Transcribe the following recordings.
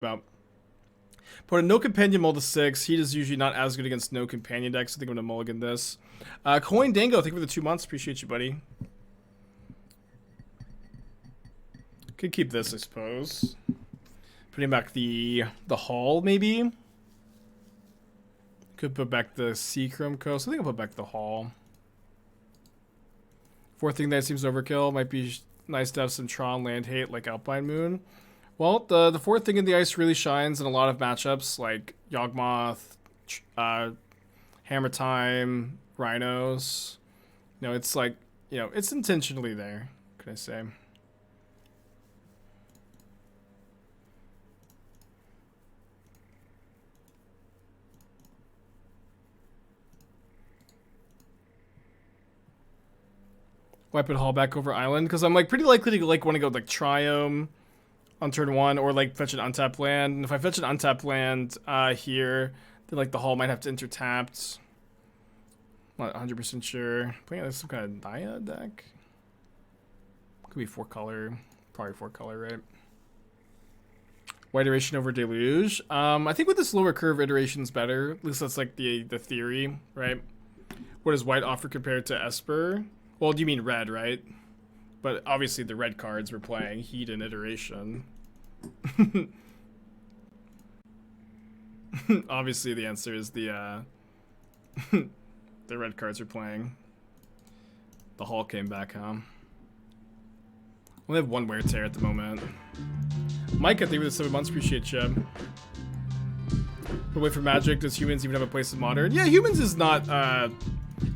about. Put a no companion mull to 6. Heat is usually not as good against no companion decks. I think I'm gonna mulligan this. Coin Dango, thank you for the 2 months. Appreciate you, buddy. Could keep this, I suppose. Putting back the Hall, maybe. Could put back the Seachrome Coast. I think I'll put back the Hall. Fourth thing that seems overkill. Might be nice to have some Tron land hate like Alpine Moon. Well, the fourth thing in the ice really shines in a lot of matchups like Yawgmoth, Hammer Time, Rhinos. You know, it's like, you know, it's intentionally there, what can I say? Weapon Hall back over Island, because I'm like pretty likely to like want to go like Triome on turn 1 or like fetch an untapped land. And if I fetch an untapped land here, then like the Hall might have to enter tapped. Not 100% sure. Playing like some kind of Naya deck. Could be 4 color, probably 4 color, right? White iteration over Deluge. I think with this lower curve iteration's better. At least that's like the theory, right? What does white offer compared to Esper? Well, do you mean red, right? But obviously the red cards we're playing Heat and Iteration. Obviously the answer is the the red cards we're playing. The Hall came back, huh? We have 1 wear tear at the moment. Mike, I think with the 7 months, appreciate you. But wait for Magic, does Humans even have a place in Modern? Yeah, Humans is not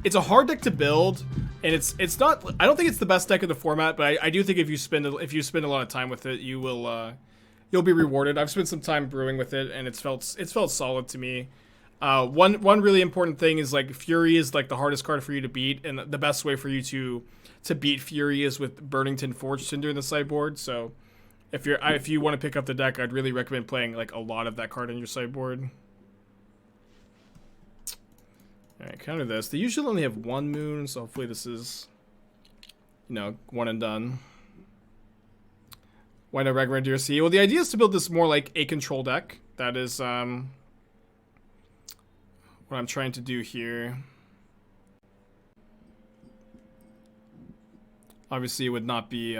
it's a hard deck to build. And it's not. I don't think it's the best deck in the format, but I do think if you spend a lot of time with it, you will you'll be rewarded. I've spent some time brewing with it, and it's felt solid to me. One really important thing is like Fury is like the hardest card for you to beat, and the best way for you to beat Fury is with Burnington Forge Tinder in the sideboard. So if you want to pick up the deck, I'd really recommend playing like a lot of that card in your sideboard. Alright, counter this. They usually only have 1 moon, so hopefully this is, you know, 1 and done. Why not Raugrin DRC? Well, the idea is to build this more like a control deck. That is what I'm trying to do here. Obviously, it would not be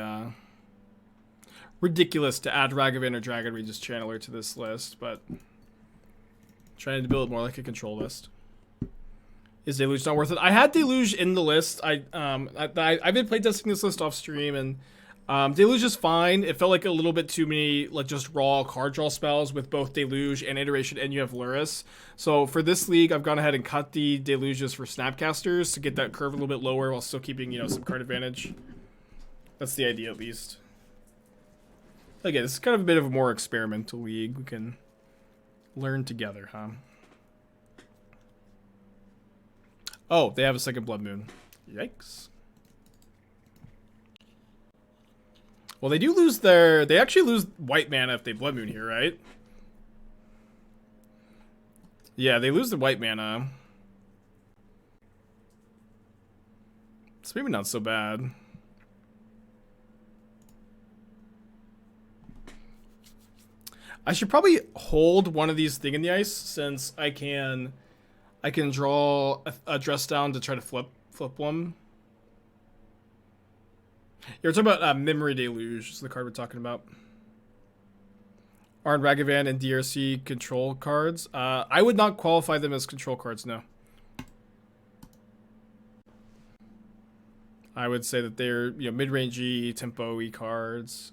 ridiculous to add Ragavan or Dragon Regis Channeler to this list, but trying to build it more like a control list. Is Deluge not worth it? I had Deluge in the list. I've been playtesting this list off stream, and Deluge is fine. It felt like a little bit too many like just raw card draw spells with both Deluge and Iteration, and you have Lurrus. So for this league, I've gone ahead and cut the Deluges for Snapcasters to get that curve a little bit lower while still keeping, you know, some card advantage. That's the idea, at least. Again, this is kind of a bit of a more experimental league. We can learn together, huh? Oh, they have a second Blood Moon. Yikes. Well, they do lose their... They actually lose white mana if they Blood Moon here, right? Yeah, they lose the white mana. It's maybe not so bad. I should probably hold one of these Thing in the Ice, since I can draw a dress down to try to flip one. You're talking about Memory Deluge, is the card we're talking about. Aren't Ragavan and DRC control cards? I would not qualify them as control cards, no. I would say that they're, you know, mid-rangey, tempo-y cards.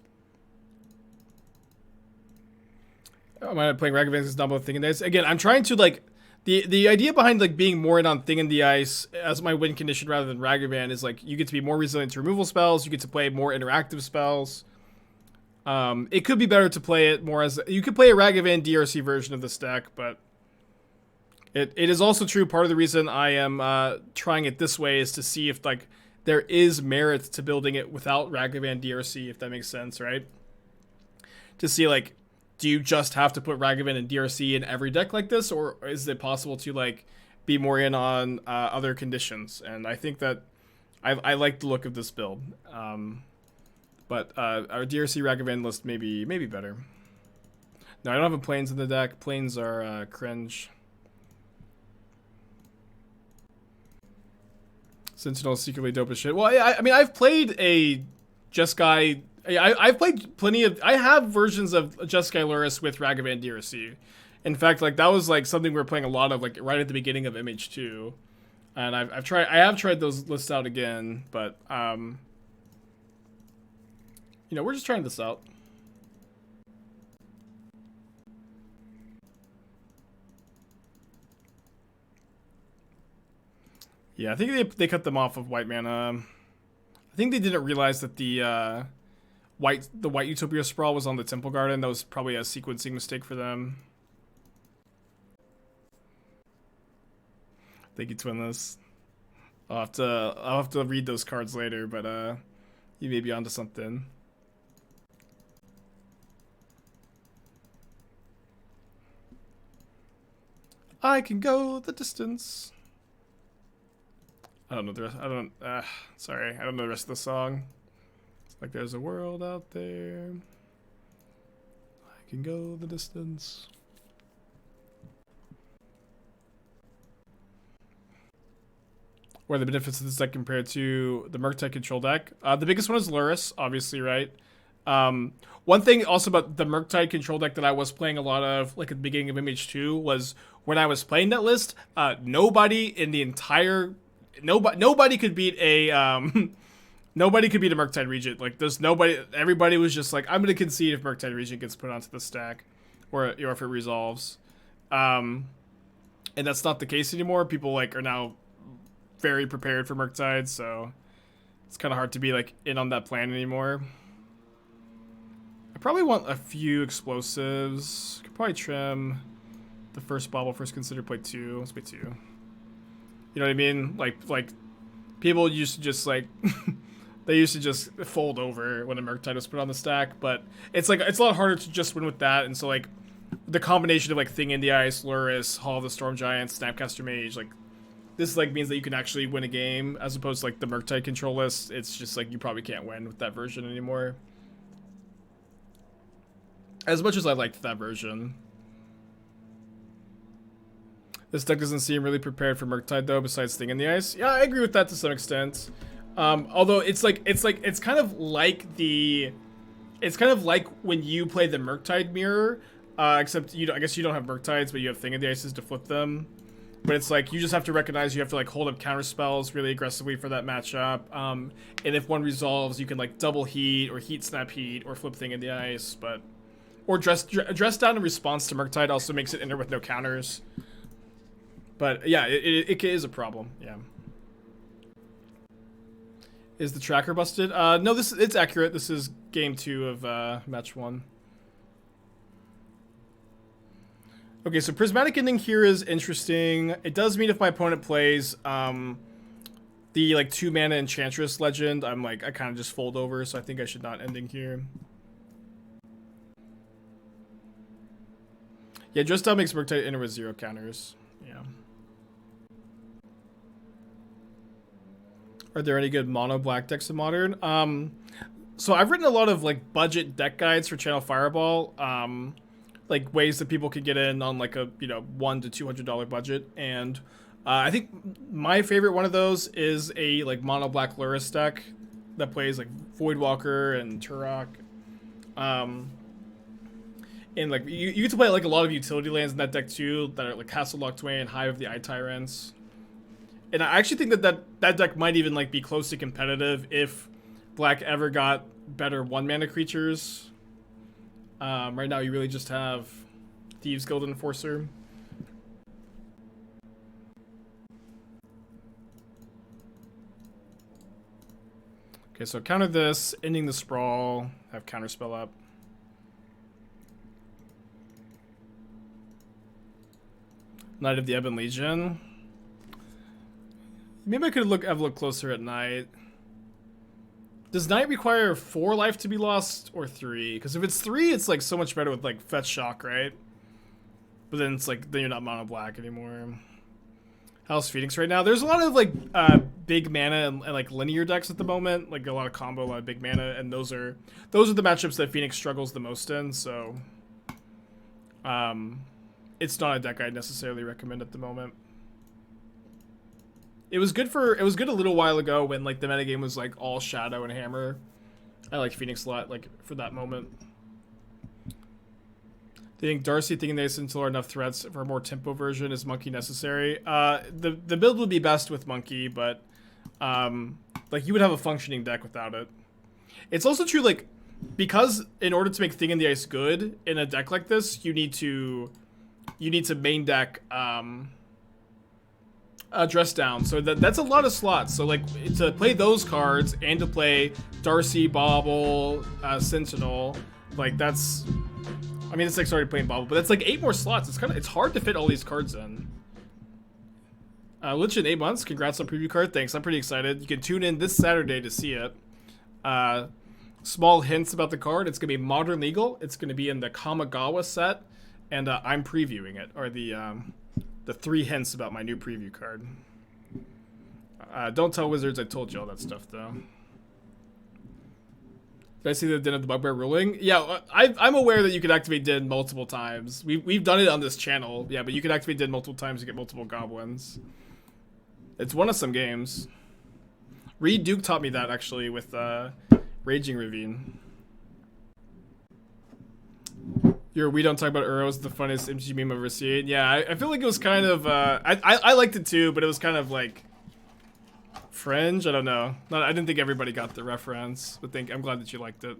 Am I playing Ragavan as Dumbo Thing in the Ice? Again, I'm trying to, like, the idea behind, like, being more in on Thing in the Ice as my win condition rather than Ragavan is, like, you get to be more resilient to removal spells, you get to play more interactive spells. It could be better to play it more as... You could play a Ragavan DRC version of this deck, but... It is also true, part of the reason I am trying it this way is to see if, like, there is merit to building it without Ragavan DRC, if that makes sense, right? To see, like... Do you just have to put Ragavan and DRC in every deck like this, or is it possible to like be more in on other conditions? And I think that I like the look of this build, but our DRC Ragavan list maybe better. No, I don't have a planes in the deck. Planes are cringe. Sentinel is secretly dope as shit. Well, I mean, I've played a Jeskai. I've played plenty of. I have versions of Jeskai Lurrus with Ragavan DRC. In fact, like that was like something we were playing a lot of, like right at the beginning of MH2, and I have tried those lists out again, but you know, we're just trying this out. Yeah, I think they cut them off of white mana. I think they didn't realize that the white Utopia Sprawl was on the Temple Garden. That was probably a sequencing mistake for them. Thank you, Twinless. I'll have to read those cards later, but you may be onto something. I can go the distance. I don't know the rest. Sorry, I don't know the rest of the song. It's like there's a world out there. I can go the distance. What are the benefits of this deck compared to the Murktide control deck? The biggest one is Lurrus, obviously, right? One thing also about the Murktide control deck that I was playing a lot of, like at the beginning of MH2, was when I was playing that list, nobody in the entire nobody could beat a nobody could beat a Murktide Regent. Like there's nobody. Everybody was just like, I'm gonna concede if Murktide Regent gets put onto the stack, or if it resolves. And that's not the case anymore. People like are now very prepared for Murktide, so it's kind of hard to be like in on that plan anymore. I probably want a few explosives. Could probably trim the first Bauble, first consider play 2. Let's play 2. You know what I mean? Like people used to just like they used to just fold over when a Murktide was put on the stack, but it's like it's a lot harder to just win with that, and so like the combination of like Thing in the Ice, Lurrus, Hall of the Storm Giants, Snapcaster Mage, like this like means that you can actually win a game as opposed to like the Murktide control list. It's just like you probably can't win with that version anymore. As much as I liked that version. This deck doesn't seem really prepared for Murktide though, besides Thing in the Ice. Yeah, I agree with that to some extent. Although it's kind of like when you play the Murktide mirror, except I guess you don't have Murktides, but you have Thing in the Ices to flip them. But it's like you just have to recognize you have to like hold up counterspells really aggressively for that matchup. And if one resolves, you can like double heat or heat snap heat or flip Thing in the Ice, but or dress down in response to Murktide also makes it enter with no counters. But yeah, it is a problem. Yeah. Is the tracker busted? No, it's accurate. This is game 2 of match 1. Okay, so Prismatic Ending here is interesting. It does mean if my opponent plays the like 2 mana Enchantress legend, I kind of just fold over, so I think I should not ending here. Yeah, Dress Down makes Murktide enter with 0 counters. Yeah. Are there any good mono black decks in Modern? So I've written a lot of like budget deck guides for Channel Fireball. Like ways that people could get in on like a $100 to $200 budget, and I think my favorite one of those is a like mono black Lurrus deck that plays like Voidwalker and Turok. And like you get to play like a lot of utility lands in that deck too that are like Castle Locked-Away and Hive of the Eye Tyrants. And I actually think that deck might even like be close to competitive if black ever got better 1-mana creatures. Right now you really just have Thieves Guild Enforcer. Okay, so counter this, ending the sprawl, have Counterspell up. Knight of the Ebon Legion. Maybe I could have a look closer at Knight. Does Knight require 4 life to be lost or 3? Because if it's 3, it's like so much better with like Fetch Shock, right? But then it's like then you're not mono black anymore. How's Phoenix right now? There's a lot of like big mana and like linear decks at the moment, like a lot of combo, a lot of big mana, and those are the matchups that Phoenix struggles the most in. So It's not a deck I'd necessarily recommend at the moment. It was good a little while ago when like the metagame was like all Shadow and Hammer. I like Phoenix a lot, like for that moment. Do you think Darcy thinking they still are enough threats for a more tempo version? Is Monkey necessary? The build would be best with Monkey, but like you would have a functioning deck without it. It's also true, like, because in order to make Thing in the Ice good in a deck like this, you need to main deck Dress Down. So that's a lot of slots. So like to play those cards and to play Darcy, Bauble, Sentinel, like that's, I mean it's like already playing Bauble, but that's like 8 more slots. It's hard to fit all these cards in. Lich in 8 months. Congrats on preview card. Thanks. I'm pretty excited. You can tune in this Saturday to see it. Small hints about the card. It's gonna be Modern Legal. It's gonna be in the Kamigawa set, and I'm previewing it. Or the 3 hints about my new preview card. Don't tell Wizards I told you all that stuff though. Did I see the Den of the Bugbear ruling? Yeah, I'm aware that you can activate Den multiple times. We've done it on this channel. Yeah, but you can activate Den multiple times to get multiple goblins. It's one of some games. Reed Duke taught me that actually with Raging Ravine. We don't talk about Uros, the funniest MTG meme I've ever seen. Yeah, I feel like it was kind of I liked it too, but it was kind of like fringe. I don't know. I didn't think everybody got the reference, but I'm glad that you liked it.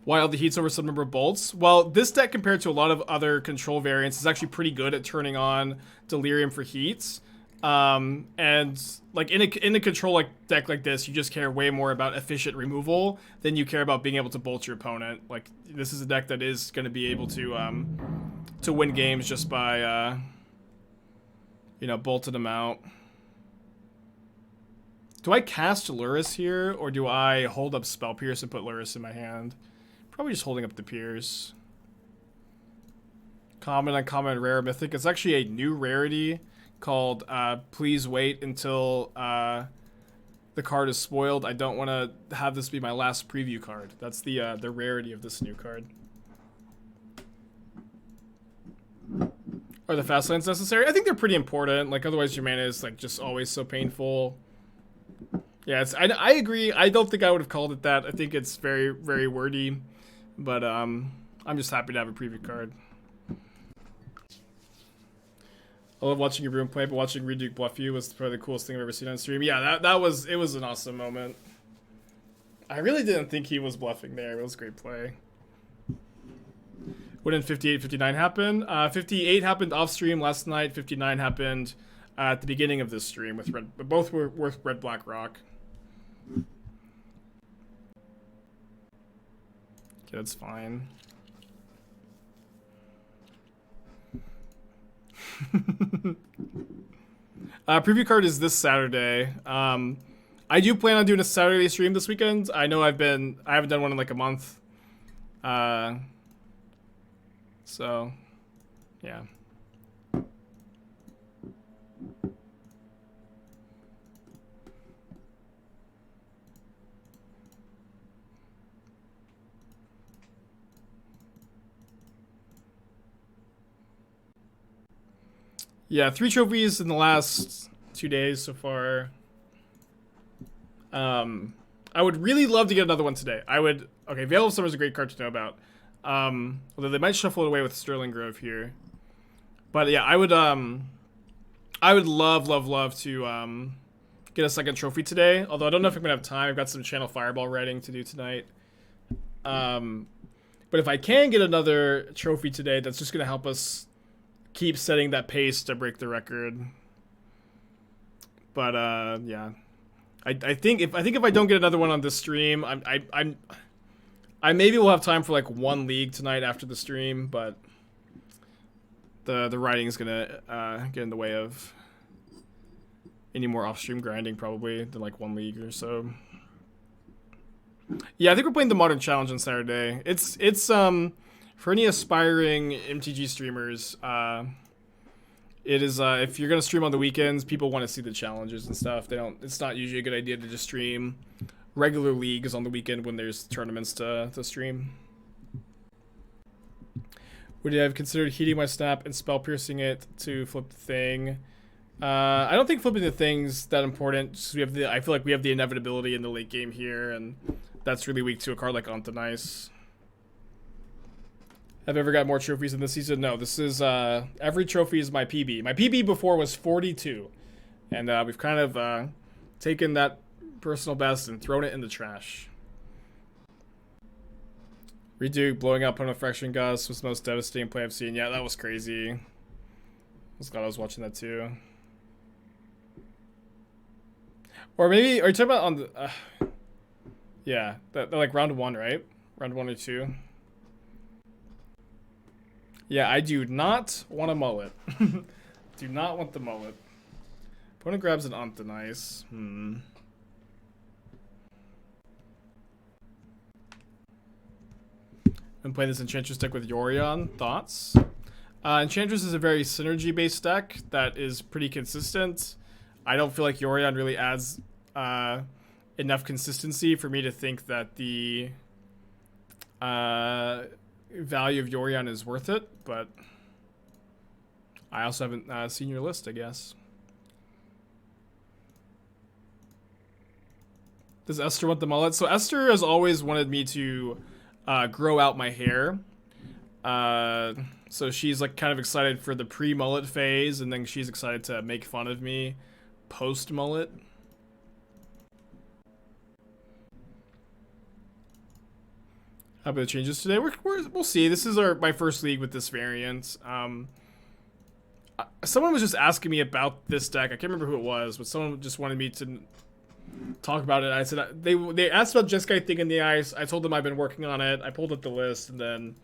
Why all the heats over some number of bolts? Well, this deck compared to a lot of other control variants is actually pretty good at turning on Delirium for heats. And like in a control deck like this, you just care way more about efficient removal than you care about being able to bolt your opponent. Like this is a deck that is going to be able to win games just by bolting them out. Do I cast Lurrus here, or do I hold up Spell Pierce and put Lurrus in my hand? Probably just holding up the Pierce. Common, uncommon, rare, mythic. It's actually a new rarity called Please Wait Until the Card is Spoiled. I don't want to have this be my last preview card. That's the rarity of this new card. Are the fast lands necessary? I think they're pretty important. Like otherwise your mana is like just always so painful. Yeah, I agree. I don't think I would have called it that. I think it's very, very wordy. But I'm just happy to have a preview card. I love watching everyone play, but watching Reduke bluff you was probably the coolest thing I've ever seen on stream. Yeah, it was an awesome moment. I really didn't think he was bluffing there. It was a great play. When did 58, 59 happen? 58 happened off stream last night. 59 happened at the beginning of this stream with red. But both were with Red Black Rock. Okay, that's fine. Preview card is this Saturday. I do plan on doing a Saturday stream this weekend. I know I haven't done one in like a month. So, yeah. Yeah, 3 trophies in the last 2 days so far. I would really love to get another one today. Okay, Veil of Summer is a great card to know about. Although they might shuffle it away with Sterling Grove here. But yeah, I would love to get a second trophy today. Although I don't know if I'm gonna have time. I've got some Channel Fireball writing to do tonight. But if I can get another trophy today, that's just gonna help us keep setting that pace to break the record. But yeah, I think if I don't get another one on this stream, I maybe will have time for like 1 league tonight after the stream, but the writing is gonna get in the way of any more off-stream grinding probably than like 1 league or so. Yeah, I think we're playing the Modern Challenge on Saturday. It's for any aspiring MTG streamers, it is if you're gonna stream on the weekends, people want to see the challenges and stuff. It's not usually a good idea to just stream regular leagues on the weekend when there's tournaments to stream. Would you have considered heating my snap and spell piercing it to flip the thing? I don't think flipping the thing's that important. Just I feel like we have the inevitability in the late game here, and that's really weak to a card like Nice. Have I ever got more trophies in this season? No, this is every trophy is my PB. My PB before was 42, and we've kind of taken that personal best and thrown it in the trash. Redo blowing up on a Fraction Gust was the most devastating play I've seen. Yeah, that was crazy. I was glad I was watching that too. Or maybe, are you talking about on the... yeah, that like round 1, right? Round 1 or 2. Yeah, I do not want a mullet. Do not want the mullet. Opponent grabs an Nice. I'm playing this Enchantress deck with Yorion. Thoughts? Enchantress is a very synergy-based deck that is pretty consistent. I don't feel like Yorion really adds enough consistency for me to think that the value of Yorion is worth it, but I also haven't seen your list, I guess. Does Esther want the mullet? So Esther has always wanted me to grow out my hair. So she's like kind of excited for the pre-mullet phase, and then she's excited to make fun of me post-mullet. How about the changes today? We'll see. This is my first league with this variant. Someone was just asking me about this deck. I can't remember who it was, but someone just wanted me to talk about it. I said they asked about Jeskai Thing in the Ice. I told them I've been working on it. I pulled up the list, and then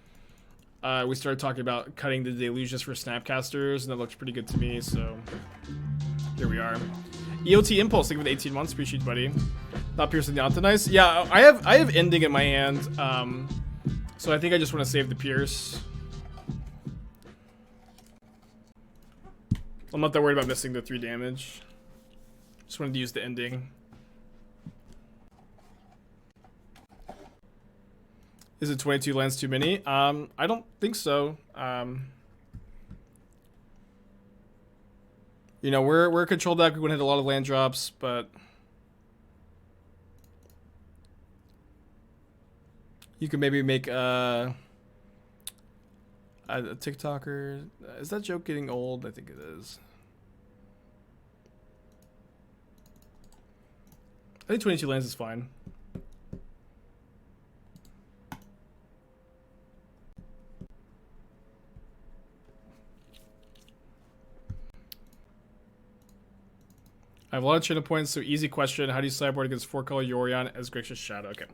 we started talking about cutting the Deluge just for Snapcasters, and that looked pretty good to me. So here we are. EOT Impulse, thank you for the 18 months. Appreciate it, buddy. Not piercing the Nice. Yeah, I have Ending in my hand. So I think I just want to save the Pierce. I'm not that worried about missing the 3 damage. Just wanted to use the Ending. Is it 22 lands too many? I don't think so. You know, we're a control deck. We would hit a lot of land drops, but you can maybe make a TikToker. Is that joke getting old? I think it is. I think 22 lands is fine. I have a lot of channel points, so easy question. How do you sideboard against 4-color Yorion as Gracious Shadow? Okay.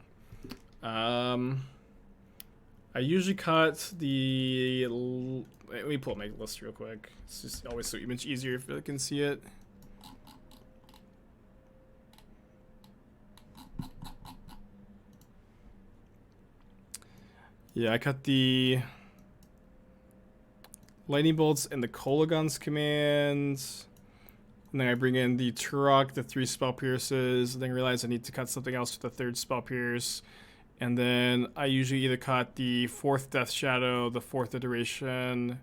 I usually cut the... Let me pull up my list real quick. It's just always so much easier if I can see it. Yeah, I cut the Lightning Bolts and the Kolaghan's commands. And then I bring in the Turok, the 3 Spell Pierces, and then realize I need to cut something else for the 3rd Spell Pierce. And then I usually either cut the 4th Death Shadow, the 4th Iteration,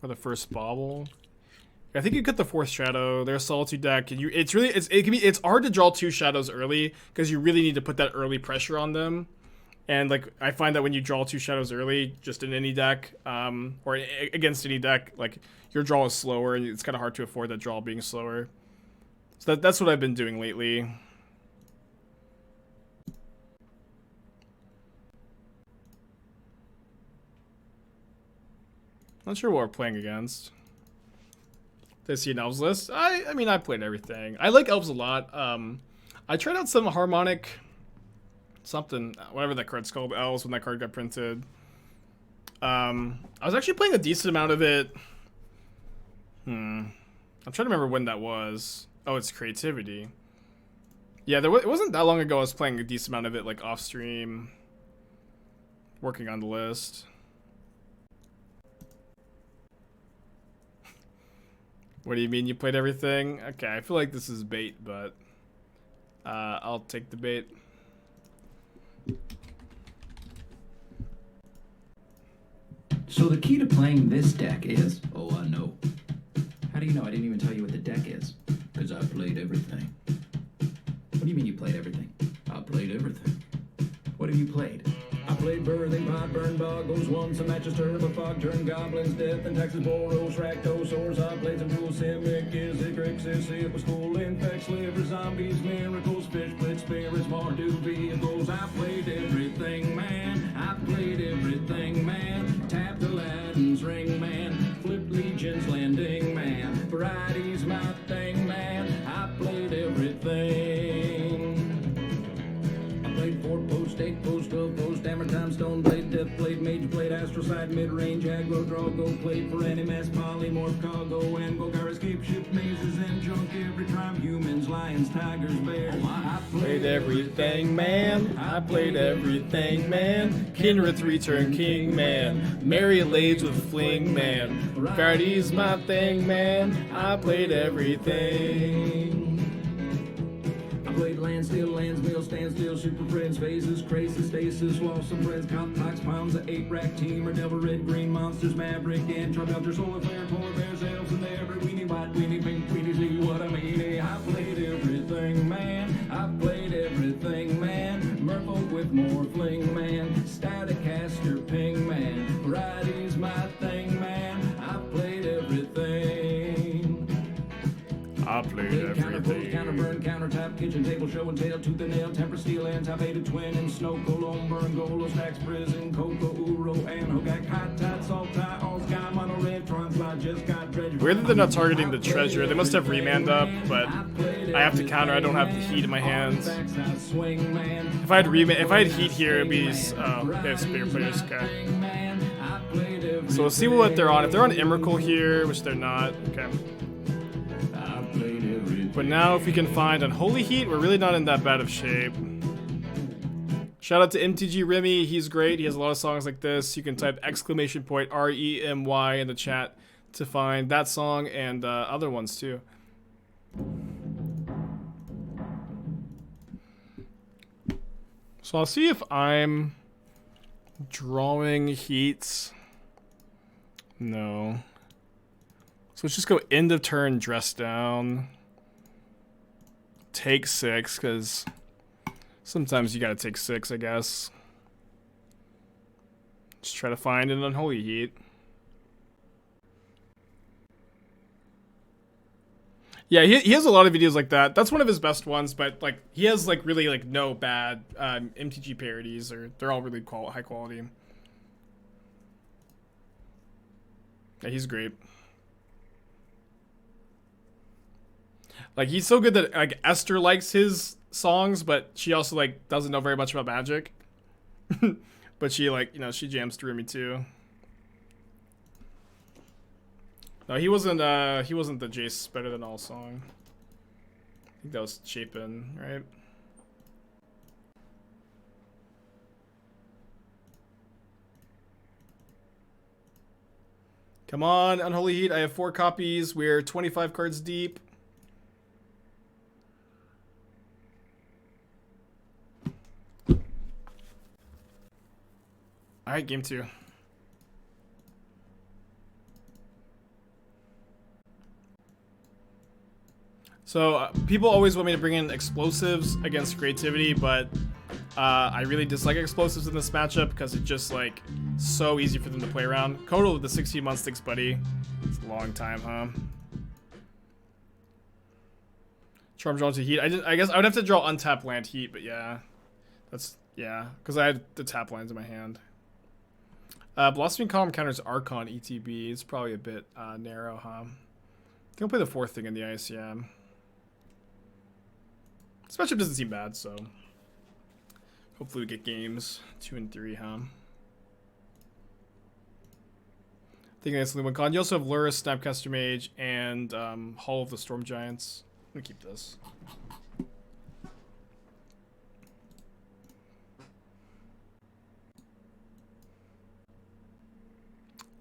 or the 1st Bauble. I think you cut the 4th Shadow. They're a Solitude deck, and it's hard to draw 2 shadows early because you really need to put that early pressure on them. And like I find that when you draw 2 shadows early, just in any deck, or against any deck, like your draw is slower, and it's kind of hard to afford that draw being slower. So that's what I've been doing lately. Not sure what we're playing against. Did I see an Elves list? I mean, I played everything. I like Elves a lot. I tried out some Harmonic... something, whatever that card's called, Elves, when that card got printed. I was actually playing a decent amount of it. I'm trying to remember when that was. Oh, it's Creativity. Yeah, it wasn't that long ago I was playing a decent amount of it, like off stream, working on the list. What do you mean you played everything? Okay, I feel like this is bait, but I'll take the bait. So the key to playing this deck is... Oh, I know. How do you know? I didn't even tell you what the deck is. Because I played everything. What do you mean you played everything? I played everything. What have you played? I played Birthing Pot, Burn Boggles, won some matches, Turbo Fog, Turn Goblins, Death and Taxes, Boros, Raktosaurs, I played some Dual Simic, Gizzard, Grixis, it was cool, Infects, Liver, Zombies, Miracles, Fish, Blitz, Spirits, Mardu, Vehicles, I played everything, man, I played everything, man, Tapped Aladdin's Ring, man, Flip Legion's Landing, man, Variety's my thing, man, I played everything. Played 4 post, 8 post, 12 post, Hammer Time, Stone Blade, Death Blade, Mage Blade, Astral Side, Mid-Range, Aggro, Draw, Go, Played for any mass, Polymorph, Cargo, and Golgar, Escape Ship, Mazes, and Junk, every time, Humans, Lions, Tigers, Bears. I played everything, man. I played everything, man. Kinrith Return, King, man. Merry Lades with Fling, man. Variety's my thing, man. I played everything. Played Land Steel, Lands Mill, Standstill, Super Friends, Phases, Crazy, Stasis, Lost Some Friends, Complex, Pounds, the 8-rack team, or Devil Red, Green Monsters, Maverick, and Trump, Solar Flare, Polar Bears, Elves, and every weenie, white weenie, pink weenie, see what I mean? I played everything, man. I played everything, man. Merfolk with more fling, man. Staticaster, Ping, man. Variety's my thing, man. I played everything. I played everything. Counter pose, counter burn, counter tap, kitchen table, show and tail, tooth and nail, temper steel, anticipated twin, and snow, colon, burn, golo, stacks, prison, cocoa, uro, and hogak, hot tat, salt tie, all sky, mono red, translot, just got dredge. Weird that they're not targeting the treasure. They must have remanned up, but I have to counter. I don't have the heat in my hands. If I had heat here, it'd be they have some bigger players. Okay. So we'll see what they're on. If they're on Emrakul here, which they're not, okay. But now if we can find Unholy Heat, we're really not in that bad of shape. Shout out to MTG Remy, he's great. He has a lot of songs like this. You can type !REMY in the chat to find that song and other ones too. So I'll see if I'm drawing heats. No. So let's just go end of turn, dress down. Take 6, because sometimes you gotta take 6, I guess. Just try to find an Unholy Heat. Yeah, he has a lot of videos like that. That's one of his best ones, but like he has like really like no bad MTG parodies, or they're all really high quality. Yeah, he's great. Like, he's so good that, like, Esther likes his songs, but she also, like, doesn't know very much about Magic. But she, like, you know, she jams through me, too. No, he wasn't the Jace Better Than All song. I think that was Chapin, right? Come on, Unholy Heat. I have 4 copies. We're 25 cards deep. Alright, game 2. So, people always want me to bring in explosives against creativity, but I really dislike explosives in this matchup because it's just, like, so easy for them to play around. Kotal with the 16-month sticks, buddy. It's a long time, huh? Charm drawn to Heat. I guess I would have to draw untapped land Heat, but yeah. Yeah, because I had the tap lands in my hand. Blossoming Column counters Archon ETB. It's probably a bit narrow, huh? I think I'll play the 4th thing in the ice, yeah. This matchup doesn't seem bad, so hopefully we get games 2 and 3, huh? I think that's the only one con. You also have Lurrus, Snapcaster Mage, and Hall of the Storm Giants. I'm gonna keep this.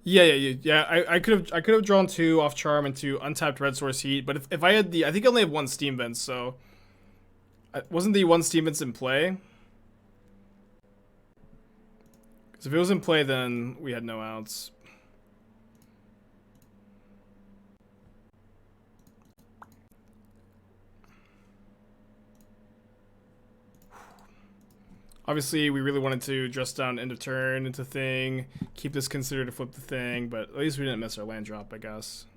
Yeah. I could have drawn 2 off Charm and 2 untapped Red Source Heat, but if I had I think I only have 1 Steam Vent, so wasn't the 1 Steam Vents in play? Because if it was in play, then we had no outs. Obviously, we really wanted to dress down end of turn into thing, keep this considered to flip the thing, but at least we didn't miss our land drop, I guess.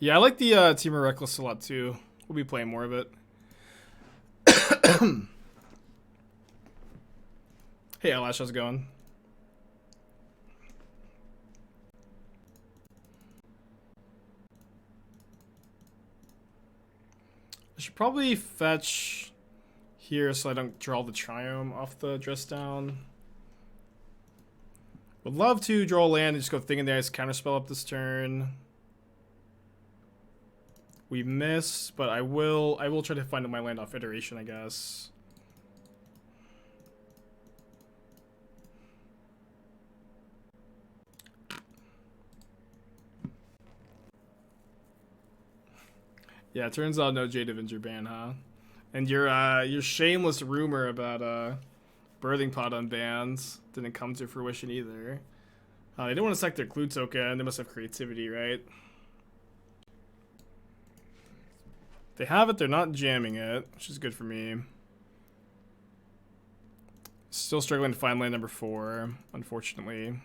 Yeah, I like the Teamer Reckless a lot too. We'll be playing more of it. Hey, Alash, how's it going? I should probably fetch here so I don't draw the Triome off the dress down. Would love to draw a land and just go Thing in the Ice, Counterspell up this turn. We miss, but I will try to find my land off Iteration, I guess. Yeah, it turns out no Jade Avenger ban, huh? And your shameless rumor about Birthing Pod unbans didn't come to fruition either. They didn't want to sack their Clue token. They must have creativity, right? They have it, they're not jamming it, which is good for me. Still struggling to find land number 4, unfortunately.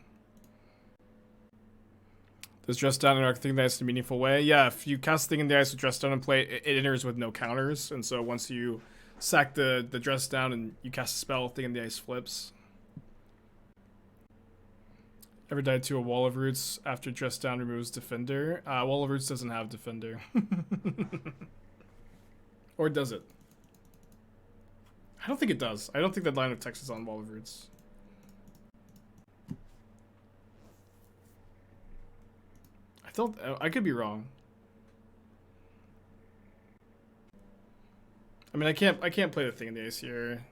Does Dress Down and Thing in the Ice in a meaningful way? Yeah, if you cast Thing in the Ice with Dress Down and play, it enters with no counters, and so once you sack the Dress Down and you cast a spell, Thing in the Ice flips. Ever died to a Wall of Roots after Dress Down removes Defender? Wall of Roots doesn't have Defender. Or does it? I don't think it does. I don't think that line of text is on Wall of Roots. I could be wrong. I mean, I can't play the Thing in the Ice here.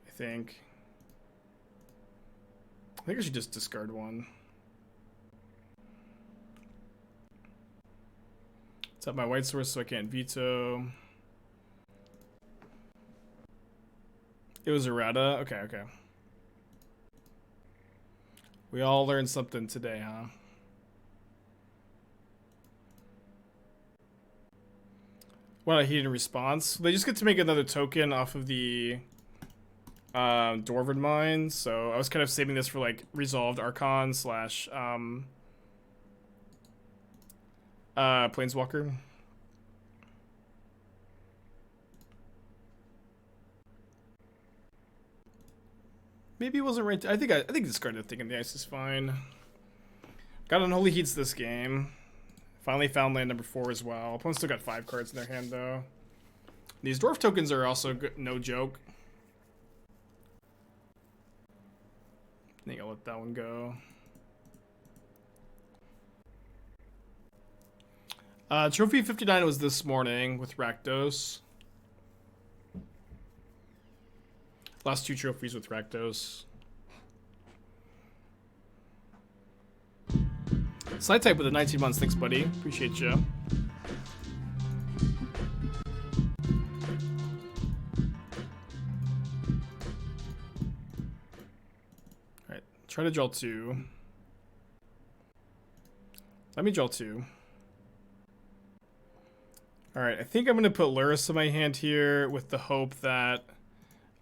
I think I should just discard one. Tap my white source so I can't veto. It was errata. Okay. We all learned something today, huh? What a heat in response. They just get to make another token off of the Dwarven Mine, so I was kind of saving this for like Resolved Archon slash Planeswalker. Maybe it wasn't right. I think discarded Thing in the Ice is fine. Got Unholy Heats this game. Finally found land number 4 as well. Opponents still got 5 cards in their hand though. These dwarf tokens are also good, no joke. I think I'll let that one go. Trophy 59 was this morning with Rakdos. Last 2 trophies with Rakdos. Slide type with the 19 months. Thanks, buddy. Appreciate you. Alright. Try to draw 2. Let me draw 2. Alright. I think I'm going to put Lurrus in my hand here with the hope that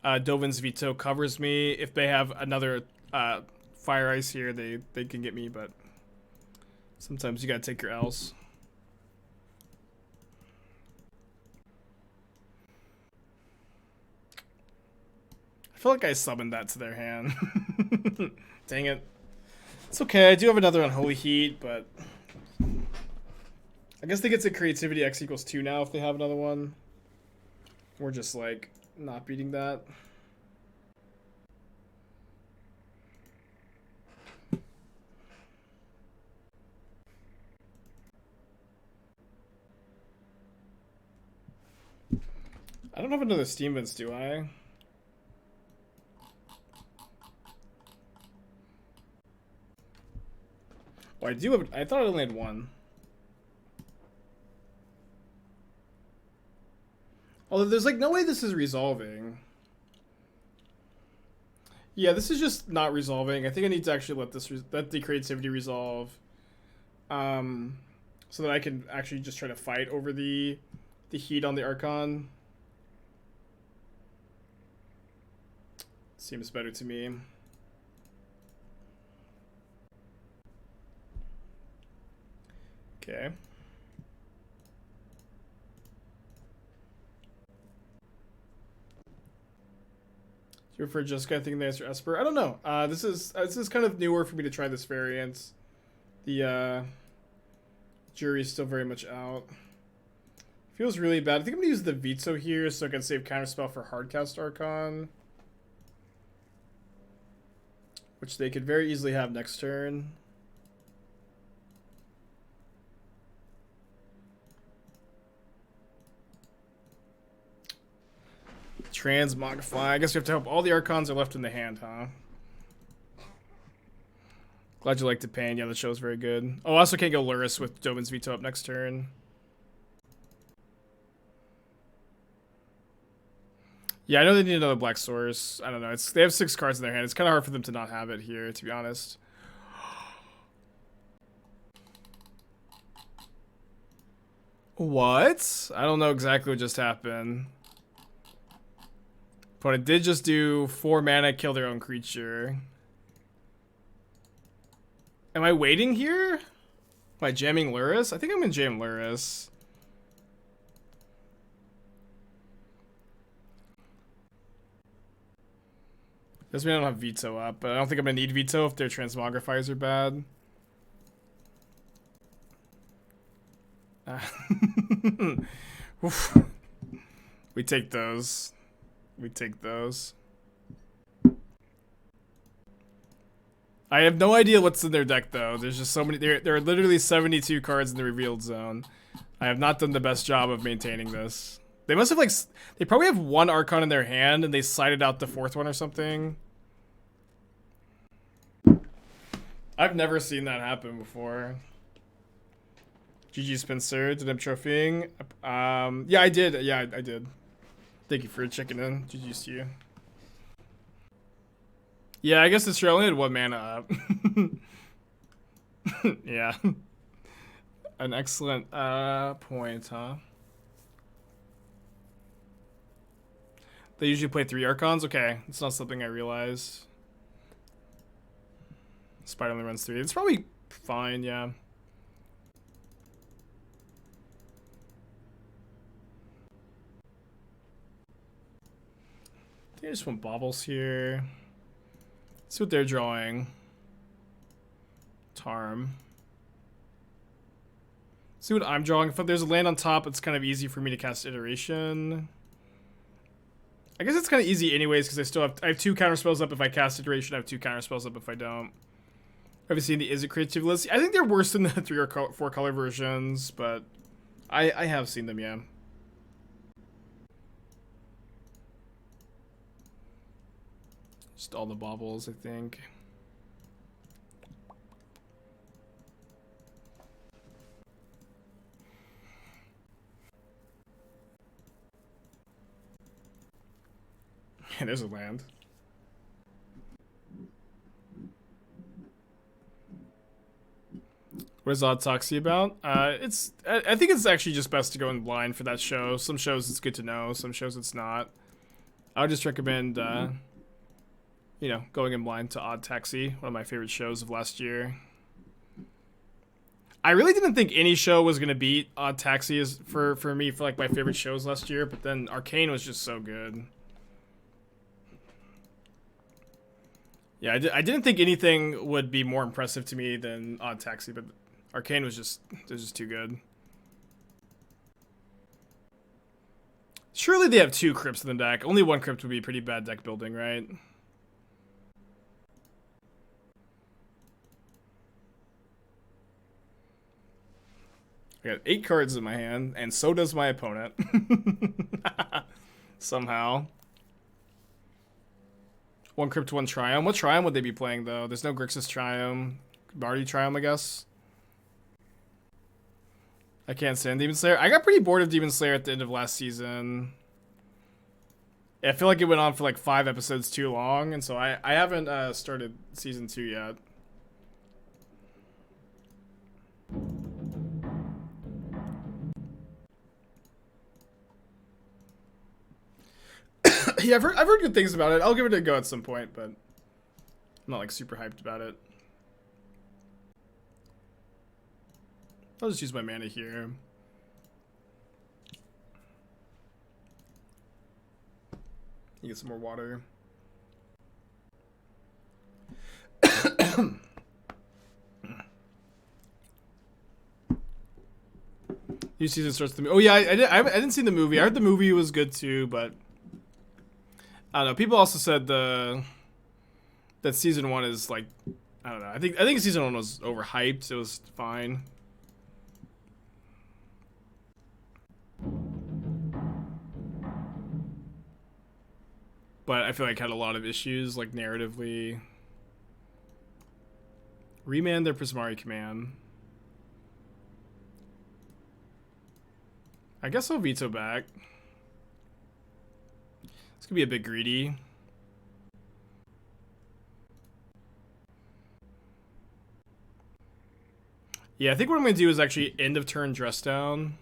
Dovin's Veto covers me. If they have another Fire Ice here, they can get me, but sometimes you gotta take your L's. I feel like I summoned that to their hand. Dang it. It's okay, I do have another Unholy Heat, but I guess they get to creativity X equals 2 now if they have another one. We're just like not beating that. I don't have another Steam Vince, do I? Oh, I do have. I thought I only had one. Although there's like no way this is resolving. Yeah, this is just not resolving. I think I need to actually let the creativity resolve, so that I can actually just try to fight over the the heat on the Archon. Seems better to me. Okay. Do you prefer Jeskai thinking the answer Esper? I don't know. This is kind of newer for me to try this variant. The jury's still very much out. Feels really bad. I think I'm gonna use the Veto here so I can save Counterspell for Hardcast Archon, which they could very easily have next turn. Transmogrify. I guess we have to hope all the Archons are left in the hand, huh? Glad you liked the pain. Yeah, the show's very good. Oh, I also can't go Lurrus with Dovin's Veto up next turn. Yeah, I know they need another black source. I don't know. They have 6 cards in their hand. It's kind of hard for them to not have it here, to be honest. What? I don't know exactly what just happened. But it did just do 4 mana, kill their own creature. Am I waiting here? Am I jamming Lurrus? I think I'm gonna jam Lurrus. Doesn't mean I don't have Veto up, but I don't think I'm gonna need Veto if their Transmogrifiers are bad. Oof. We take those. We take those. I have no idea what's in their deck, though. There's just so many. There are literally 72 cards in the revealed zone. I have not done the best job of maintaining this. They must have, like, they probably have 1 Archon in their hand, and they sided out the 4th one or something. I've never seen that happen before. GG Spencer, did I'm trophying? Yeah, I did. Yeah, I did. Thank you for checking in. GG's to you. Yeah, I guess it's true. I only had 1 mana up. Yeah. An excellent point, huh? They usually play 3 Archons? Okay, it's not something I realized. Spider only runs 3. It's probably fine, yeah. I think I just want Baubles here. See what they're drawing. Tarm. See what I'm drawing. If there's a land on top, it's kind of easy for me to cast Iteration. I guess it's kind of easy anyways because I have 2 counterspells up if I cast Iteration. I have 2 counterspells up if I don't. Have you seen the Is It Creative list? I think they're worse than the 3 or 4 color versions, but I have seen them, yeah. Just all the baubles, I think. Yeah, there's a land. What is Autoxy about? I think it's actually just best to go in blind for that show. Some shows it's good to know, some shows it's not. I would just recommend you know, going in blind to Odd Taxi, one of my favorite shows of last year. I really didn't think any show was gonna beat Odd Taxi as for me for like my favorite shows last year, but then Arcane was just so good. Yeah, I didn't think anything would be more impressive to me than Odd Taxi, but Arcane was just too good. Surely they have 2 crypts in the deck. Only 1 crypt would be pretty bad deck building, right? I got 8 cards in my hand, and so does my opponent. Somehow. 1 crypt, 1 Triome. What Triome would they be playing, though? There's no Grixis Triome. Bardi Triome, I guess. I can't stand Demon Slayer. I got pretty bored of Demon Slayer at the end of last season. I feel like it went on for like 5 episodes too long, and so I haven't started season 2 yet. Yeah, I've heard good things about it. I'll give it a go at some point, but I'm not like super hyped about it. I'll just use my mana here. You get some more water. New season starts the. Oh yeah, I didn't see the movie. I heard the movie was good too, but I don't know. People also said that season 1 is like, I don't know. I think season 1 was overhyped. It was fine. But I feel like it had a lot of issues, like narratively. Remand their Prismatic command. I guess I'll veto back. It's gonna be a bit greedy. Yeah, I think what I'm gonna do is actually end of turn dress down.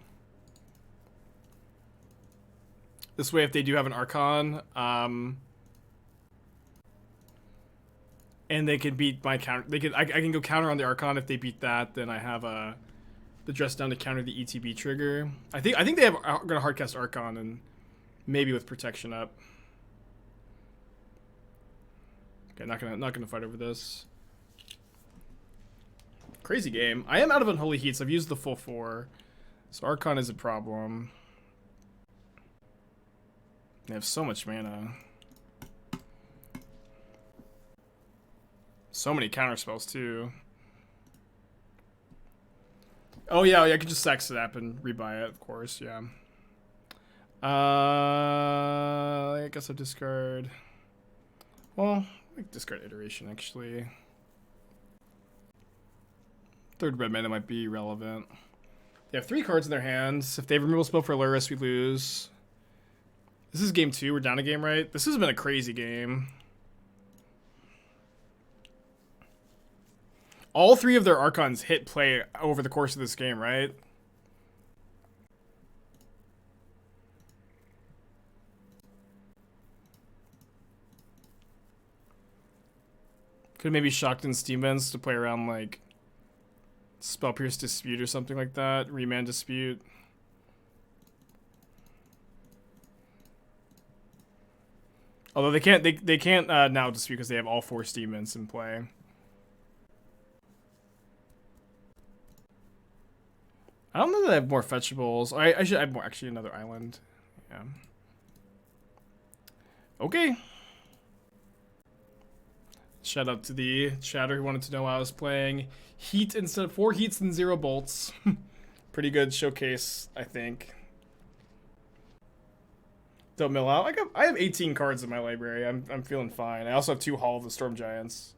This way, if they do have an Archon, and they can beat my counter, I can go counter on the Archon. If they beat that, then I have the dress down to counter the ETB trigger. I think they have gonna hardcast Archon and maybe with protection up. Okay, not gonna fight over this. Crazy game. I am out of Unholy Heats. I've used the full 4, so Archon is a problem. They have so much mana. So many counterspells too. Oh yeah, I could just sack Snap and rebuy it, of course, yeah. I guess I'll discard. Well, I discard Iteration actually. Third red mana might be relevant. They have 3 cards in their hands. If they have removal spell for Lurrus, we lose. This is game 2. We're down a game, right? This has been a crazy game. All 3 of their Archons hit play over the course of this game, right? Could maybe Shocked in Steam Vents to play around like Spell Pierce Dispute or something like that. Remand Dispute. Although they can't now dispute because they have all 4 Steam Vents in play. I don't know that I have more fetchables. I should have more. Actually, another island. Yeah. Okay. Shout out to the chatter who wanted to know why I was playing Heat instead of 4 Heats and 0 Bolts. Pretty good showcase, I think. Don't mill out. I have 18 cards in my library. I'm feeling fine. I also have 2 Hall of the Storm Giants.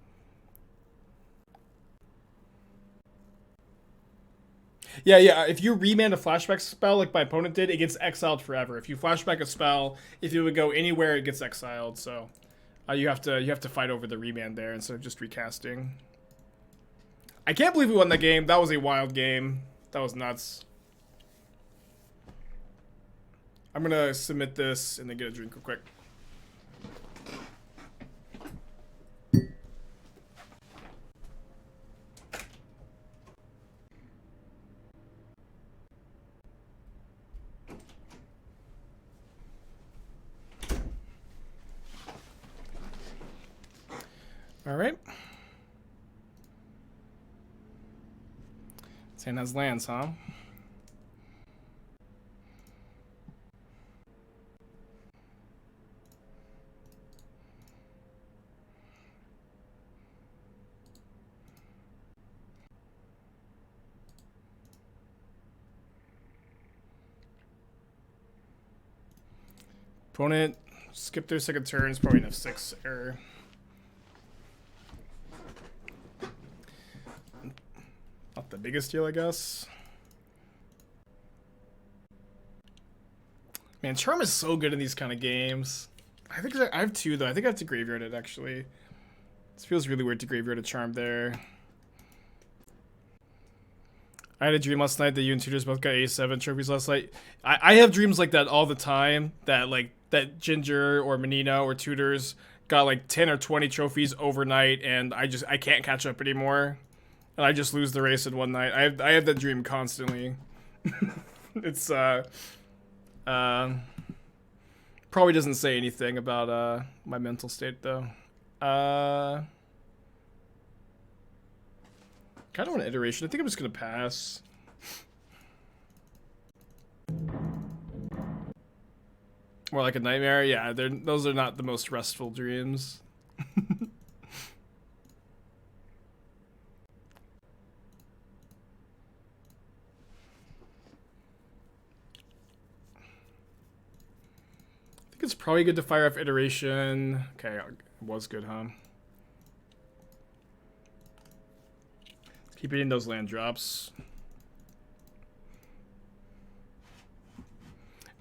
Yeah. If you remand a flashback spell like my opponent did, it gets exiled forever. If you flashback a spell, if it would go anywhere, it gets exiled. So you have to fight over the remand there instead of just recasting. I can't believe we won that game. That was a wild game. That was nuts. I'm gonna submit this and then get a drink real quick. All right. This hand has lands, huh? Opponent skip their second turn. It's probably enough 6 error. Not the biggest deal, I guess. Man, Charm is so good in these kind of games. I think I have 2 though. I think I have to graveyard it actually. This feels really weird to graveyard a Charm there. I had a dream last night that you and tutors both got A7 trophies last night. I have dreams like that all the time. That like that Ginger or Menino or Tutors got like 10 or 20 trophies overnight, and I can't catch up anymore, and I just lose the race in one night. I have that dream constantly. It's probably doesn't say anything about my mental state though. Kind of want an iteration. I think I'm just gonna pass. More like a nightmare. Yeah, those are not the most restful dreams. I think it's probably good to fire off iteration. Okay, it was good, huh? Keep eating those land drops.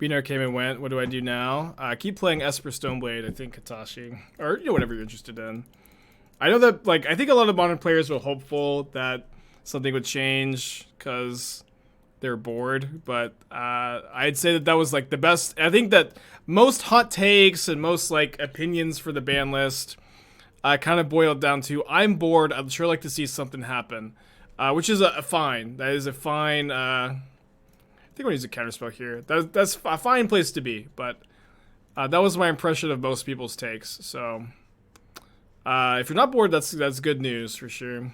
Beaner came and went. What do I do now? Keep playing Esper Stoneblade, I think, Katashi. Or, whatever you're interested in. I know that, like, I think a lot of modern players were hopeful that something would change because they're bored. But I'd say that was, like, the best. I think that most hot takes and most, like, opinions for the ban list kind of boiled down to, I'm bored, I'd sure like to see something happen. Which is a fine. That is a fine... I think I'm gonna use a counterspell here. That's a fine place to be, but that was my impression of most people's takes. So if you're not bored, that's good news for sure.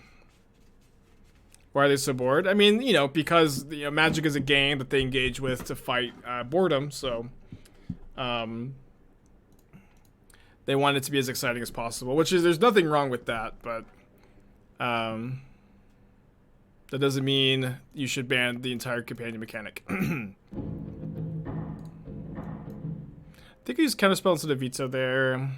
Why are they so bored? I mean, because Magic is a game that they engage with to fight boredom. So they want it to be as exciting as possible, which is there's nothing wrong with that, but that doesn't mean you should ban the entire companion mechanic. I think I use Counterspell instead of Veto there.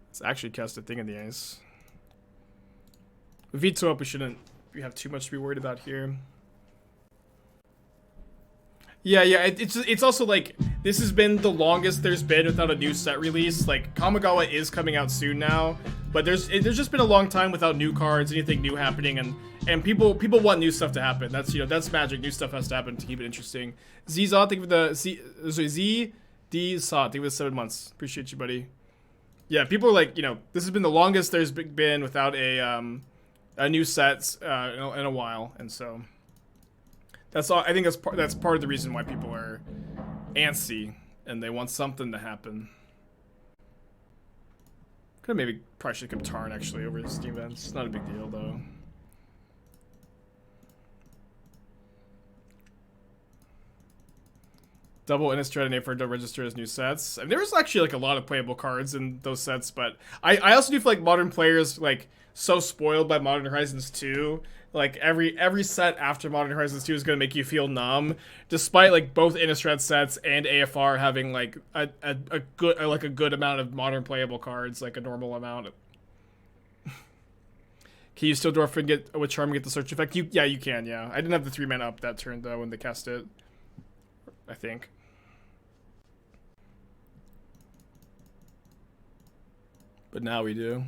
Let's actually cast a thing in the ice. With Veto up, we have too much to be worried about here. Yeah, it's also like, this has been the longest there's been without a new set release. Like, Kamigawa is coming out soon now, but there's just been a long time without new cards, anything new happening, and people want new stuff to happen. That's that's Magic. New stuff has to happen to keep it interesting. Zzaw, thank you for the thank you for the 7 months. Appreciate you, buddy. Yeah, people are like, this has been the longest there's been without a new set in a while, and so. That's all. I think that's part of the reason why people are antsy and they want something to happen. Probably should come Tarn actually over the Steam events. Not a big deal though. Double Innistrad and Aether don't register as new sets. I mean, there was actually like a lot of playable cards in those sets, but I also do feel like modern players like so spoiled by Modern Horizons 2. Like every set after Modern Horizons 2 is gonna make you feel numb, despite like both Innistrad sets and AFR having like a good amount of modern playable cards, like a normal amount. Can you still Dwarf and get with Charm and get the search effect? Yeah, you can. Yeah, I didn't have the 3-mana up that turn though when they cast it. I think. But now we do.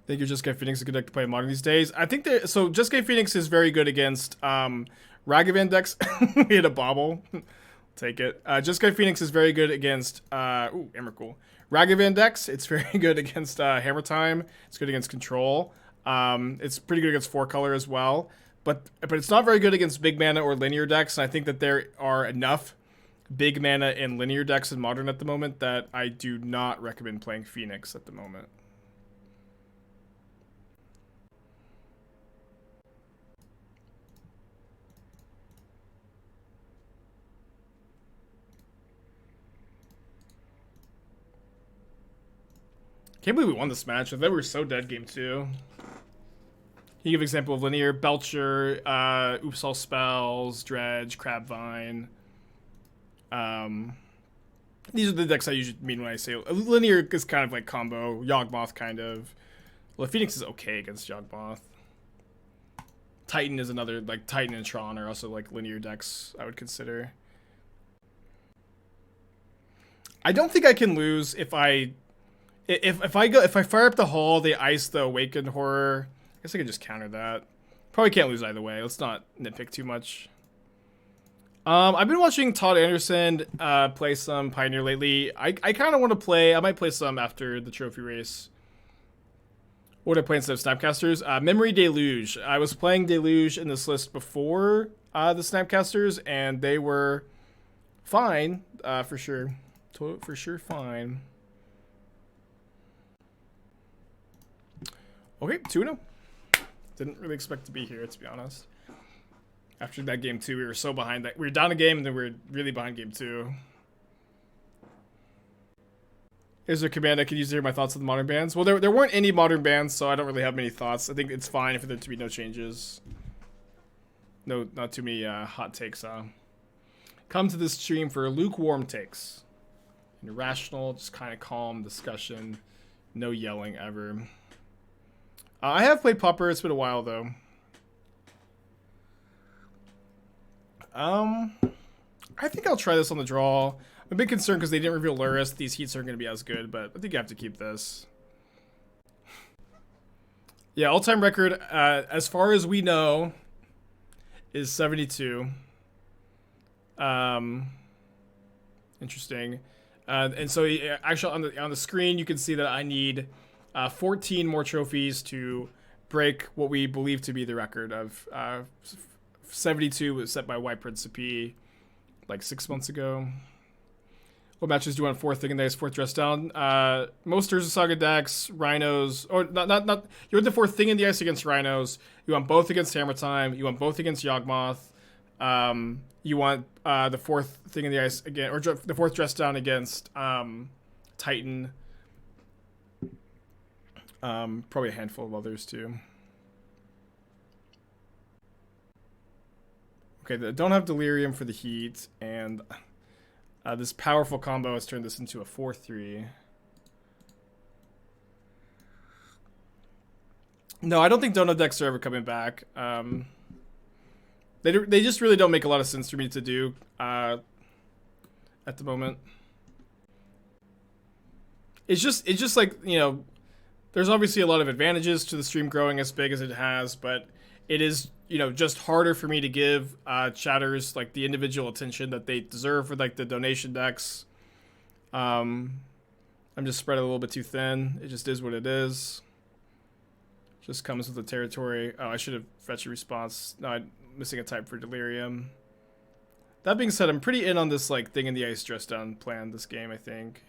I think your Jeskai Phoenix is a good deck to play in Modern these days. I think so Jeskai Phoenix is very good against Ragavan decks. We had a Bauble. Take it. Jeskai Phoenix is very good against Emrakul. Ragavan decks, it's very good against Hammer Time. It's good against Control. It's pretty good against 4-color as well. But it's not very good against big mana or linear decks, and I think that there are enough big mana and linear decks in Modern at the moment that I do not recommend playing Phoenix at the moment. Can't believe we won this match. I thought we were so dead game 2. Can you give an example of linear? Belcher, Oops All Spells, Dredge, Crabvine. These are the decks I usually mean when I say linear is kind of like combo. Yawgmoth kind of. Well, Phoenix is okay against Yawgmoth. Titan is another, like Titan and Tron are also like linear decks I would consider. I don't think I can lose if I fire up the Hall, they ice the Awakened Horror. I guess I could just counter that. Probably can't lose either way. Let's not nitpick too much. I've been watching Todd Anderson play some Pioneer lately. I kind of want to play. I might play some after the trophy race. What would I play instead of Snapcasters? Memory Deluge. I was playing Deluge in this list before the Snapcasters, and they were fine, for sure. For sure, fine. Okay, 2-0. Didn't really expect to be here, to be honest. After that game 2, we were so behind that we were down a game, and then we were really behind game 2. Is there a command I could use to hear my thoughts on the modern bans? Well, there weren't any modern bans, so I don't really have many thoughts. I think it's fine for there to be no changes. No, not too many hot takes. Come to this stream for lukewarm takes. An irrational, just kind of calm discussion. No yelling ever. I have played Popper. It's been a while, though. I think I'll try this on the draw. I'm a bit concerned because they didn't reveal Lurrus. These heats aren't going to be as good, but I think I have to keep this. Yeah, all-time record, as far as we know, is 72. Interesting. And so, actually, on the screen, you can see that I need 14 more trophies to break what we believe to be the record of 72 was set by White Principe like 6 months ago. What matches do you want fourth thing in the ice, fourth dress down? Most Urza Saga decks, Rhinos, or not. You want the fourth thing in the ice against Rhinos. You want both against Hammer Time. You want both against Yawgmoth. You want the fourth thing in the ice again, or the fourth dress down against Titan. Probably a handful of others too. Okay, don't have Delirium for the Heat, and this powerful combo has turned this into a 4-3. No, I don't think Donut decks are ever coming back. They just really don't make a lot of sense for me to do at the moment. It's just like, you know, there's obviously a lot of advantages to the stream growing as big as it has, but it is, you know, just harder for me to give chatters like the individual attention that they deserve for like the donation decks. I'm just spread a little bit too thin. It just is what it is. Just comes with the territory. Oh, I should have fetched a response. No, I'm missing a type for Delirium. That being said, I'm pretty in on this like thing in the ice dress down plan this game, I think.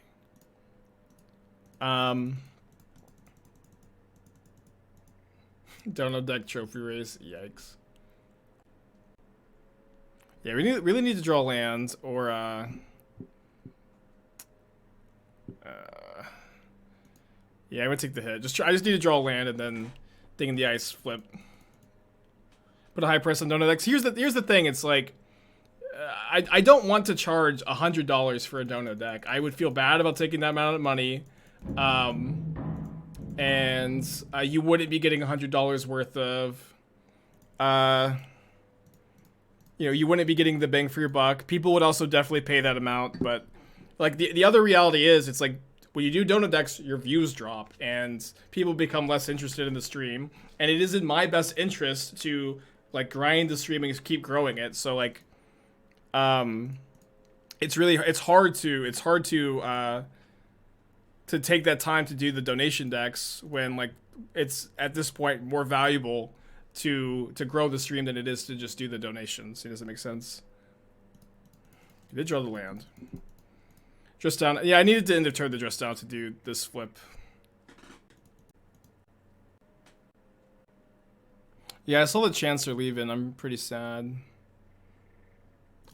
Dono deck trophy race. Yikes. Yeah, we really need to draw lands or yeah, I'm gonna take the hit. I just need to draw land and then thing in the ice flip. Put a high price on Dono decks. Here's the thing. It's like I don't want to charge $100 for a Dono deck. I would feel bad about taking that amount of money. And you wouldn't be getting $100 worth of, you know, you wouldn't be getting the bang for your buck. People would also definitely pay that amount, but like the other reality is, it's like when you do donut decks, your views drop and people become less interested in the stream. And it is in my best interest to like grind the stream and keep growing it. So like, it's hard to take that time to do the donation decks when like it's at this point more valuable to grow the stream than it is to just do the donations. Does that make sense? You did draw the land. Dress down. Yeah, I needed to end of turn the dress down to do this flip. Yeah, I saw the Chancellor leaving. I'm pretty sad.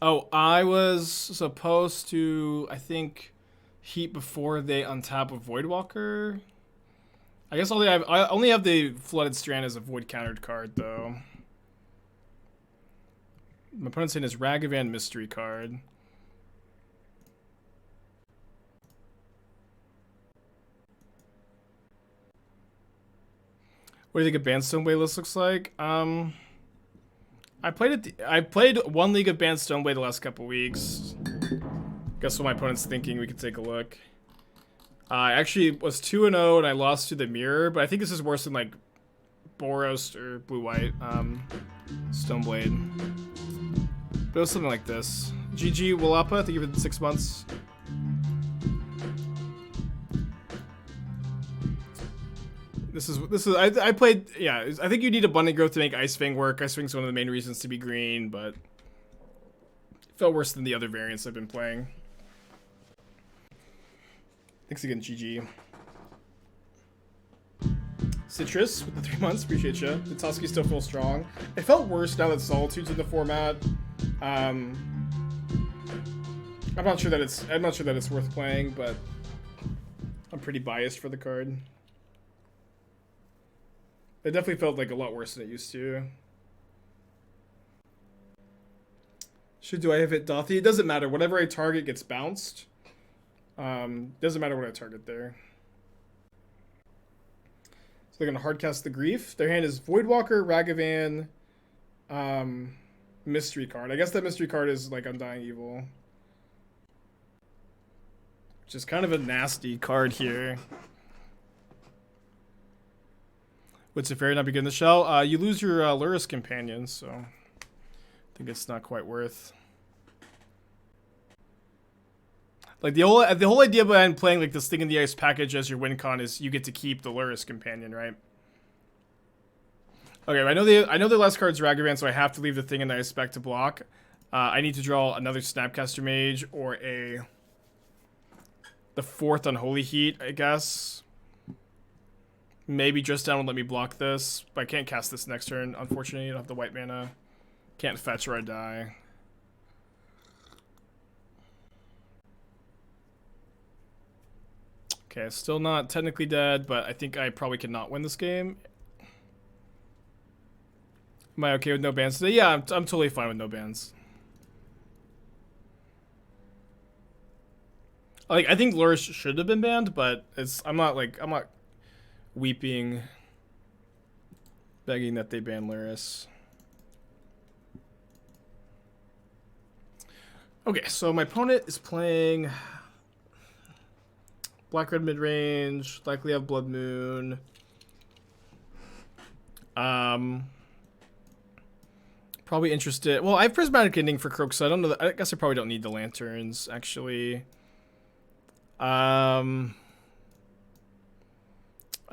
Oh, I was supposed to, I think, Heat before they untap a Voidwalker. I guess I only have the Flooded Strand as a Void countered card, though. My opponent's in his Ragavan Mystery card. What do you think a Bandstone Waylist looks like? I played one League of Bandstone Way the last couple weeks. Guess what my opponent's thinking. We could take a look. I actually was 2-0 and I lost to the Mirror, but I think this is worse than like Boros or blue-white Stoneblade. But it was something like this. GG Willapa, thank you for the 6 months. This is I played, yeah, I think you need abundant growth to make Ice Fang work. Ice Fang's one of the main reasons to be green, but it felt worse than the other variants I've been playing. Thanks again, GG. Citrus with the 3 months, appreciate you. The Tusky still feels strong. It felt worse now that Solitude's in the format. I'm not sure that it's worth playing, but I'm pretty biased for the card. It definitely felt like a lot worse than it used to. Do I have it Dothy? It doesn't matter. Whatever I target gets bounced. Doesn't matter what I target there. So they're gonna hardcast the Grief. Their hand is Voidwalker, Ragavan, Mystery card. I guess that Mystery card is like Undying Evil. Which is kind of a nasty card here. Would Safari not be good in the shell? You lose your Lurrus companion, so I think it's not quite worth. Like the whole idea behind playing like this Thing in the Ice package as your win con is you get to keep the Lurrus companion, right? Okay, I know the last card's Ragavan, so I have to leave the Thing in the Ice back to block. I need to draw another Snapcaster Mage or the 4th Unholy Heat, I guess. Maybe just down will let me block this, but I can't cast this next turn. Unfortunately, I don't have the white mana. Can't fetch or I die. Okay, still not technically dead, but I think I probably cannot win this game. Am I okay with no bans today? Yeah, I'm totally fine with no bans. Like, I think Lurrus should have been banned, but I'm not weeping, begging that they ban Lurrus. Okay, so my opponent is playing Black-Red mid-range, likely have Blood Moon. Probably interested. Well, I have Prismatic Ending for Croak, so I don't know. I guess I probably don't need the Lanterns, actually. I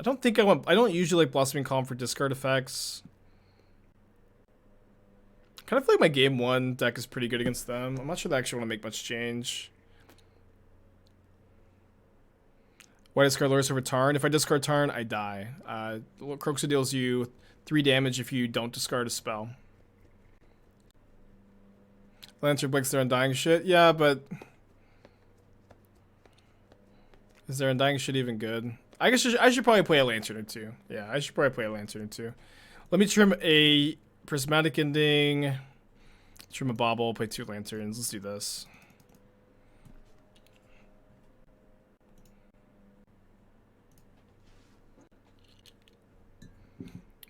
don't think I want. I don't usually like Blossoming Calm for discard effects. Kind of feel like my game 1 deck is pretty good against them. I'm not sure they actually want to make much change. Why discard Lurrus over Tarn? If I discard Tarn, I die. Croxa deals you 3 damage if you don't discard a spell. Lantern blinks their Undying shit. Yeah, but is their Undying shit even good? I guess I should probably play a Lantern or 2. Yeah, I should probably play a Lantern or 2. Let me trim a Prismatic Ending, trim a Bauble, play 2 Lanterns. Let's do this.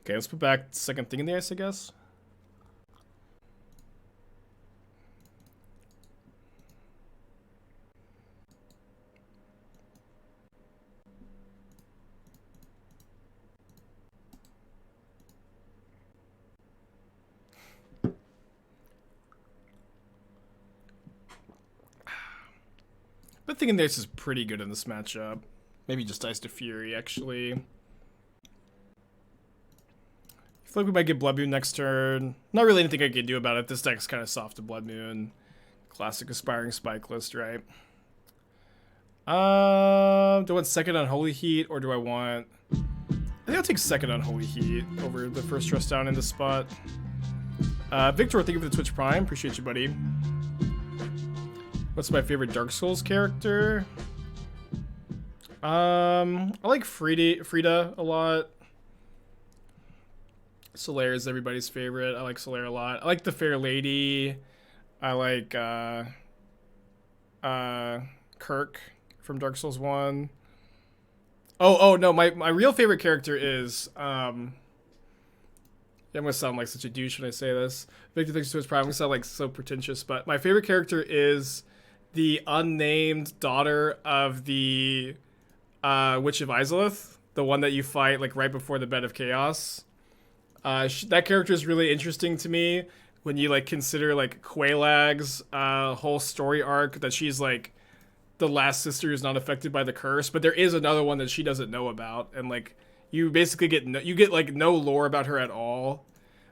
Okay, let's put back the second Thing in the Ice, I guess. But Thing in the Ice is pretty good in this matchup. Maybe just Dice to Fury, actually. I feel like we might get Blood Moon next turn. Not really anything I can do about it. This deck's kind of soft to Blood Moon. Classic Aspiring Spike list, right? Do I want second Unholy Heat, or do I want... I think I'll take second Unholy Heat over the first Trust Down in this spot. Victor, thank you for the Twitch Prime. Appreciate you, buddy. What's my favorite Dark Souls character? I like Frida a lot. Solaire is everybody's favorite. I like Solaire a lot. I like the Fair Lady. I like Kirk from Dark Souls 1. Oh no, my real favorite character is I'm gonna sound like such a douche when I say this. Victor thinks to his prime. I'm gonna sound like so pretentious, but my favorite character is the unnamed daughter of the Witch of Izalith, the one that you fight like right before the Bed of Chaos. That character is really interesting to me when you like consider like Quailag's whole story arc, that she's like the last sister who's not affected by the curse, but there is another one that she doesn't know about, and like you basically get like no lore about her at all,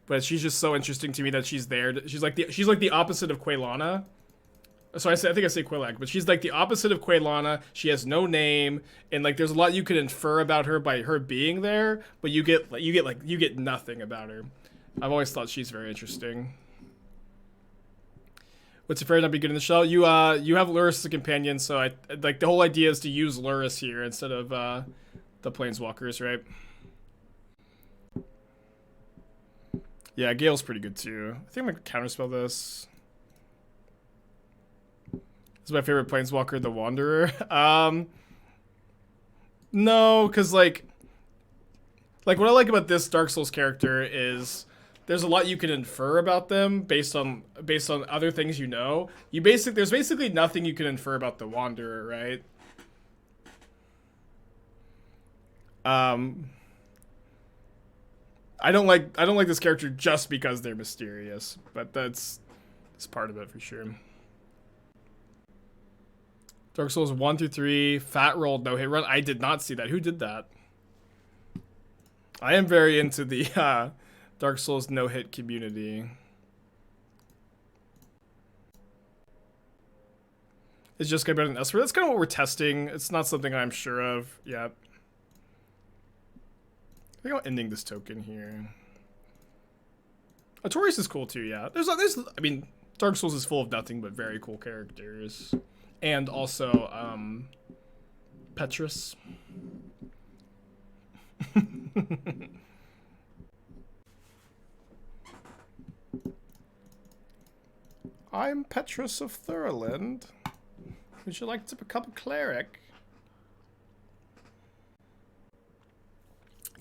but she's just so interesting to me that she's there. She's like the opposite of Quailana. So I think I say Quailag, but she's like the opposite of Quailana. She has no name, and like there's a lot you could infer about her by her being there, but you get nothing about her. I've always thought she's very interesting. What's your favorite not be good in the shell? You have Lurrus as a companion, so I like the whole idea is to use Lurrus here instead of the planeswalkers, right? Yeah, Gale's pretty good too. I think I'm gonna counterspell this. This is my favorite planeswalker, the Wanderer. No, because like what I like about this Dark Souls character is there's a lot you can infer about them based on other things you know. There's basically nothing you can infer about the Wanderer, right? I don't like this character just because they're mysterious, but that's part of it for sure. Dark Souls 1 through 3, fat rolled no hit run. I did not see that. Who did that? I am very into the Dark Souls no hit community. Is Jeskai better than Esper? That's kind of what we're testing. It's not something I'm sure of yet. I think I'm ending this token here. Artorias is cool too, yeah. I mean, Dark Souls is full of nothing but very cool characters. And also, Petrus. I'm Petrus of Thurland. Would you like to become a cleric?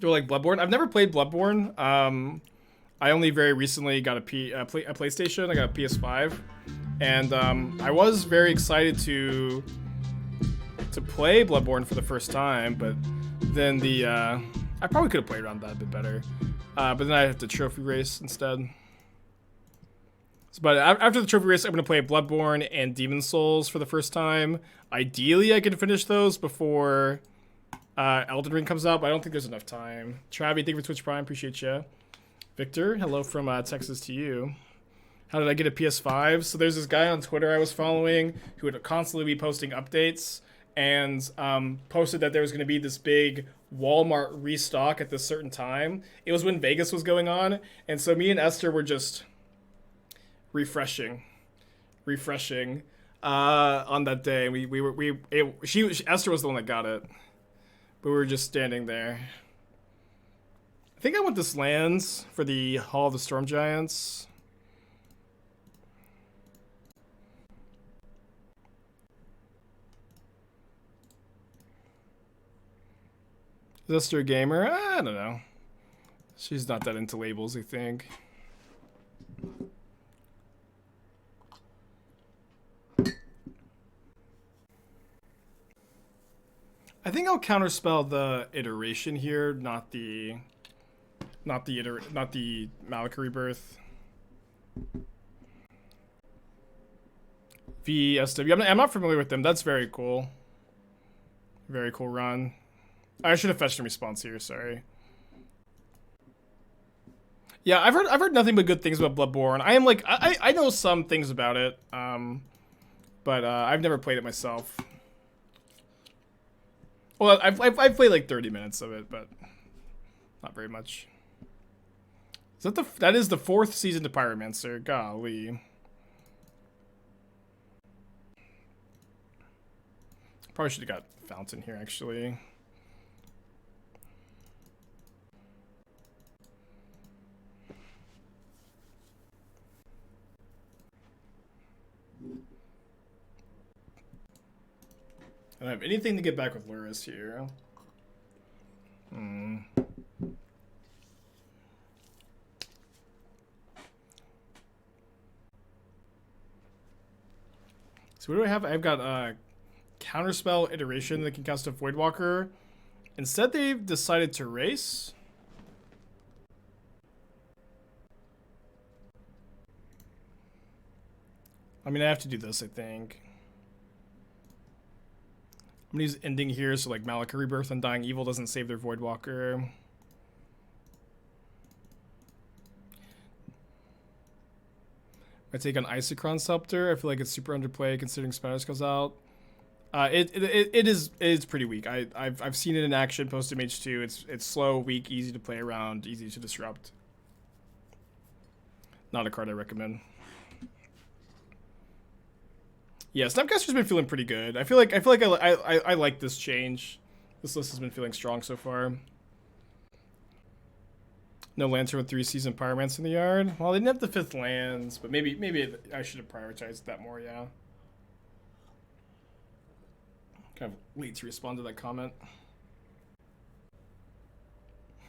Do you like Bloodborne? I've never played Bloodborne. I only very recently got a PlayStation. I got a PS5. And I was very excited to play Bloodborne for the first time, but then I probably could have played around that a bit better. But then I have to trophy race instead. But after the trophy race, I'm going to play Bloodborne and Demon Souls for the first time. Ideally, I could finish those before Elden Ring comes out, but I don't think there's enough time. Travi, thank you for Twitch Prime. Appreciate you. Victor, hello from Texas to you. How did I get a PS5? So there's this guy on Twitter I was following who would constantly be posting updates and posted that there was going to be this big Walmart restock at this certain time. It was when Vegas was going on, and so me and Esther were just refreshing on that day. Esther was the one that got it, but we were just standing there. I think I want this lands for the Hall of the Storm Giants. Is Esther a gamer? I don't know. She's not that into labels, I think. I think I'll counterspell the iteration here, not the Malika Rebirth. VSW. I'm not familiar with them. That's very cool. Very cool run. I should have fetched a response here. Sorry. Yeah, I've heard nothing but good things about Bloodborne. I know some things about it, but I've never played it myself. Well, I've played like 30 minutes of it, but not very much. That is the 4th season to Pyromancer. Golly. Probably should have got Fountain here, actually. I don't have anything to get back with Lurrus here. So what do I have? I've got Counterspell Iteration that can cast a Voidwalker. Instead, they've decided to race. I mean, I have to do this, I think. I'm gonna use Ending here, so like Malika Rebirth and Dying Evil doesn't save their Voidwalker. I take on Isochron Scepter. I feel like it's super underplayed considering Spiders goes out. It is pretty weak. I've seen it in action post Mage 2. It's slow, weak, easy to play around, easy to disrupt. Not a card I recommend. Yeah, Snapcaster's been feeling pretty good. I feel like I like this change. This list has been feeling strong so far. No Lantern with 3 Season Pyromancer in the yard. Well, they didn't have the 5th lands, but maybe I should have prioritized that more, yeah. Kind of late to respond to that comment.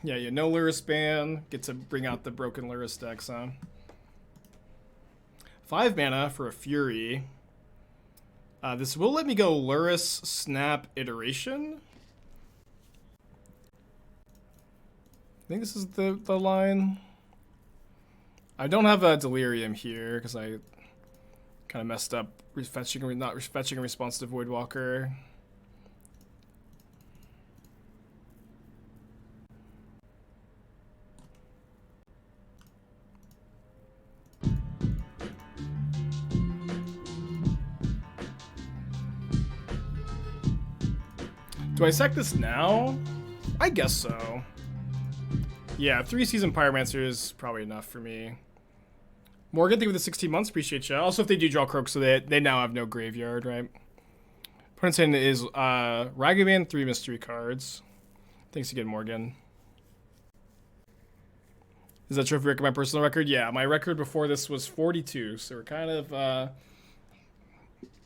Yeah, no Lurrus ban. Get to bring out the broken Lurrus decks, huh? 5 mana for a Fury. This will let me go Lurrus Snap Iteration. I think this is the line. I don't have a Delirium here because I kind of messed up not fetching a response to Voidwalker. Do I sack this now? I guess so. Yeah, 3 Season Pyromancer is probably enough for me. Morgan, thank you for the 16 months. Appreciate you. Also, if they do draw Croak, so they now have no graveyard, right? Opponent's hand is Ragavan, 3 mystery cards. Thanks again, Morgan. Is that trophy record my personal record? Yeah, my record before this was 42, so we're kind of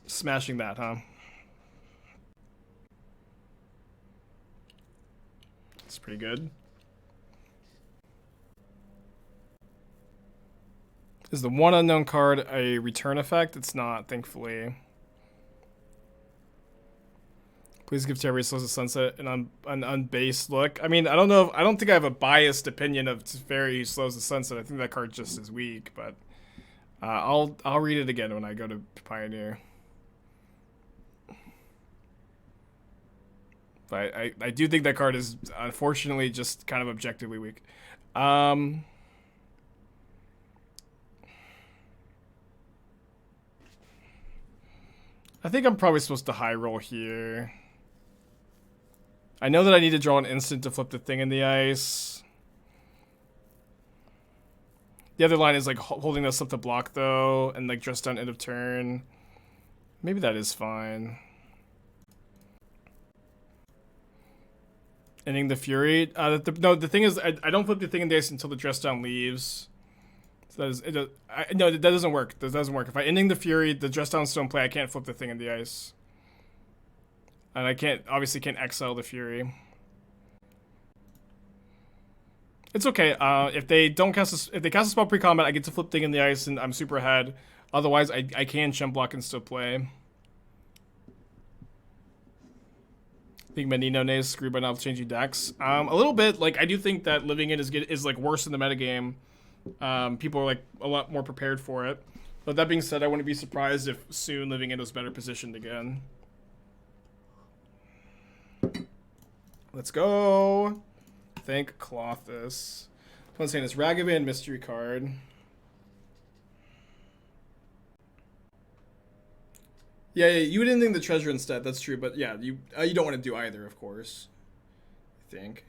smashing that, huh? It's pretty good. Is the one unknown card a return effect? It's not, thankfully. Please give Terry Slows the Sunset an unbased look. I mean, I don't know. I don't think I have a biased opinion of Teferi Slows the Sunset. I think that card just is weak, but I'll read it again when I go to Pioneer. But I do think that card is unfortunately just kind of objectively weak. I think I'm probably supposed to high roll here. I know that I need to draw an instant to flip the thing in the ice. The other line is like holding this up to block though, and like dress down end of turn. Maybe that is fine. Ending the Fury. No, the thing is, I don't flip the thing in the ice until the dress down leaves. So no, that doesn't work. That doesn't work. If I ending the Fury, the dress down don't play, I can't flip the thing in the ice. And I obviously can't exile the Fury. It's okay. If they cast a spell pre-combat, I get to flip thing in the ice and I'm super ahead. Otherwise, I can chump block and still play. Think Menino is screwed by not changing decks. A little bit. Like I do think that Living In is like worse in the metagame. People are like a lot more prepared for it. But that being said, I wouldn't be surprised if soon Living In was better positioned again. Let's go. Thank Clothis. One saying it's Ragavan mystery card. Yeah, you would ending the treasure instead. That's true, but yeah, you don't want to do either, of course. I think.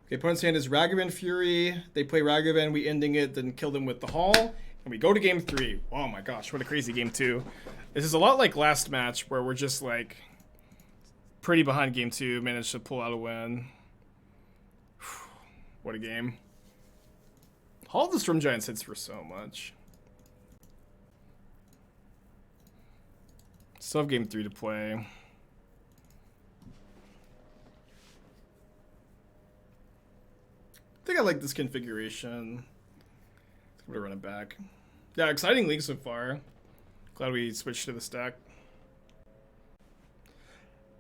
Okay, opponent's hand is Ragavan Fury. They play Ragavan, we ending it, then kill them with the Hall, and we go to game 3. Oh my gosh, what a crazy game 2. This is a lot like last match where we're just like pretty behind game 2, managed to pull out a win. What a game. Hall of the Storm Giants hits for so much. Still have game 3 to play. I think I like this configuration. I'm gonna run it back. Yeah, exciting league so far. Glad we switched to this deck.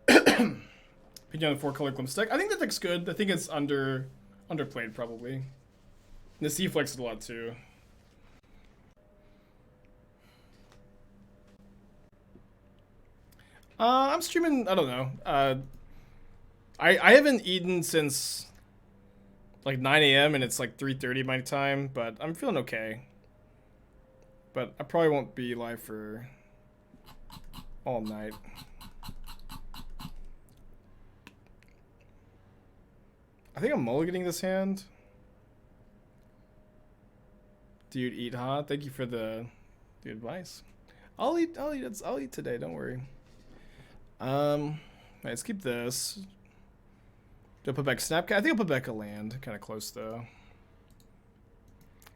Picking on the 4-color Glimpse deck. I think that deck's good. I think it's underplayed probably. And the C flexed a lot too. I'm streaming, I don't know. I haven't eaten since like 9 a.m. and it's like 3:30 my time, but I'm feeling okay. But I probably won't be live for all night. I think I'm mulliganing this hand. Dude, eat hot. Thank you for the advice. I'll eat today, don't worry. Right, let's keep this. Do I put back Snapcaster? I think I'll put back a land. Kind of close though.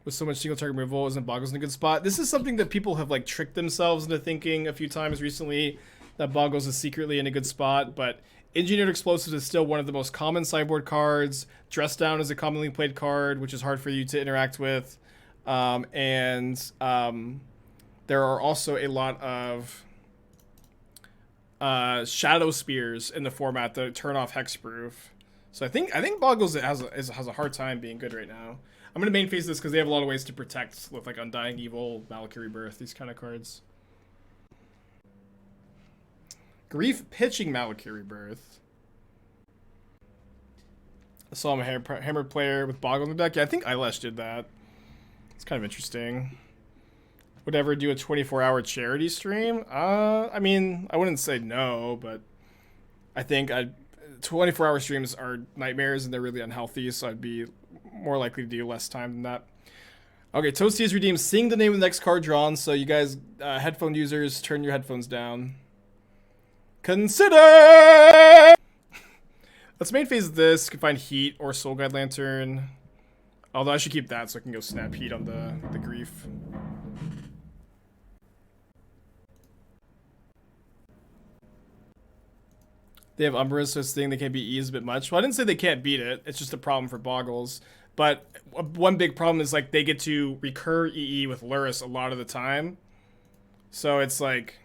With so much single target removal, isn't Boggles in a good spot? This is something that people have like tricked themselves into thinking a few times recently, that Boggles is secretly in a good spot, but Engineered Explosives is still one of the most common sideboard cards. Dress Down is a commonly played card, which is hard for you to interact with. There are also a lot of Shadow Spears in the format that turn off Hexproof. So I think Boggles has a hard time being good right now. I'm gonna main phase this because they have a lot of ways to protect with like Undying Evil, Malakir Rebirth, these kind of cards. Grief pitching Malakir Rebirth. I saw him a hammer player with Boggle in the deck. Yeah, I think Eyelash did that. It's kind of interesting. Would ever do a 24-hour charity stream? I mean, I wouldn't say no, but I think 24-hour streams are nightmares and they're really unhealthy, so I'd be more likely to do less time than that. Okay, Toasty is redeemed. Sing the name of the next card drawn, so you guys, headphone users, turn your headphones down. Consider! Let's main phase this. You can find Heat or Soul Guide Lantern. Although I should keep that so I can go snap Heat on the Grief. They have Umbras, so this thing they can't beat E is a bit much. Well, I didn't say they can't beat it. It's just a problem for Boggles. But one big problem is like they get to recur EE with Lurrus a lot of the time. So it's like